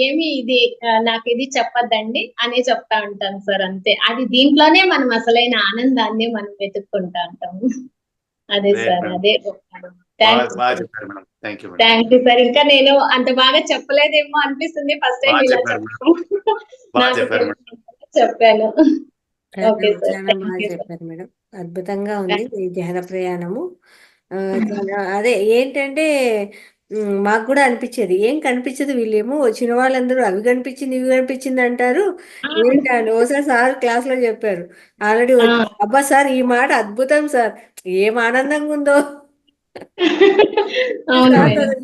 ఏమి ఇది నాకు ఇది చెప్పద్దండి అని చెప్తా ఉంటాను సార్, అంతే. అది దీంట్లోనే మనం అసలైన ఆనందాన్ని మనం వెతుక్కుంటా ఉంటాము. అదే సార్, అదే. Thank you sir. ఇంకా నేను అంత బాగా చెప్పలేదేమో అనిపిస్తుంది, ఫస్ట్ టైం ఇలా చెప్పాను. ఓకే సార్, చాలా బాగా చెప్పారు మేడం, అద్భుతంగా ఉంది ఈ ధ్యాన ప్రయాణము. అదే ఏంటంటే మాకు కూడా అనిపించేది, ఏం కనిపించదు, వీళ్ళేమో వచ్చిన వాళ్ళందరూ అవి కనిపించింది ఇవి కనిపించింది అంటారు ఏంటండి. ఓసారి సార్ క్లాస్ లో చెప్పారు ఆల్రెడీ, అబ్బా సార్ ఈ మాట అద్భుతం సార్, ఏం ఆనందంగా ఉందో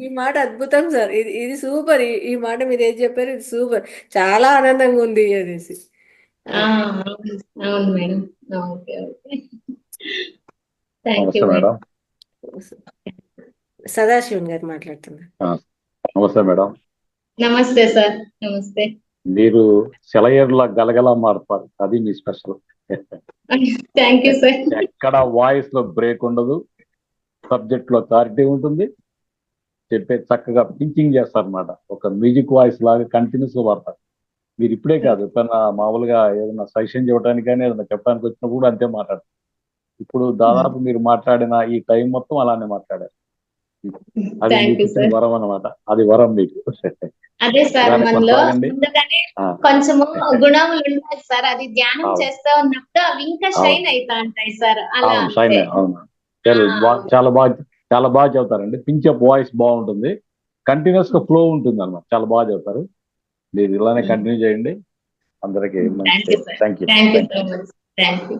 ఈ మాట అద్భుతం సార్, ఇది సూపర్, ఈ మాట మీరు ఏం చెప్పారు ఇది సూపర్, చాలా ఆనందంగా ఉంది అనేసి. అవును madam. Okay okay, thank you madam. Sadasivan గారు మాట్లాడుతున్నారు. నమస్తే మేడం. నమస్తే సార్. నమస్తే. మీరు సెలయర్లా గలగలా మారుతారు, అది మీ స్పెషల్. Thank you sir. ఎక్కడ వాయిస్ లో బ్రేక్ ఉండదు, సబ్జెక్ట్ లో క్లారిటీ ఉంటుంది, చెప్పే చక్కగా పించింగ్ చేస్తారు అన్నమాట, ఒక మ్యూజిక్ వాయిస్ లాగా కంటిన్యూస్ గా వాడతారు. మీరు ఇప్పుడే కాదు, ఎప్పుడన్నా మామూలుగా ఏదైనా సజెషన్ చెప్పడానికి కానీ ఏదైనా చెప్పడానికి వచ్చినప్పుడు కూడా అంతే మాట్లాడతారు. ఇప్పుడు దాదాపు మీరు మాట్లాడిన ఈ టైం మొత్తం అలానే మాట్లాడారు, అది మీకు వరం అన్నమాట, అది వరం మీకు. అదే సార్, మనలో ముందుగానే కొంచెము గుణములు ఉంటాయి సార్, అది ధ్యానం చేస్తా ఉన్నప్పుడు అవి ఇంకా షైన్ అవుతా ఉంటాయి సార్. అలా చాలా బాగా చెబుతారండి, పించప్ వాయిస్ బాగుంటుంది, కంటిన్యూస్ గా ఫ్లో ఉంటుంది అన్నమాట, చాలా బాగా చెబుతారు. మీరు ఇలానే కంటిన్యూ చేయండి. అందరికీ thank you. Thank you so much. Thank you.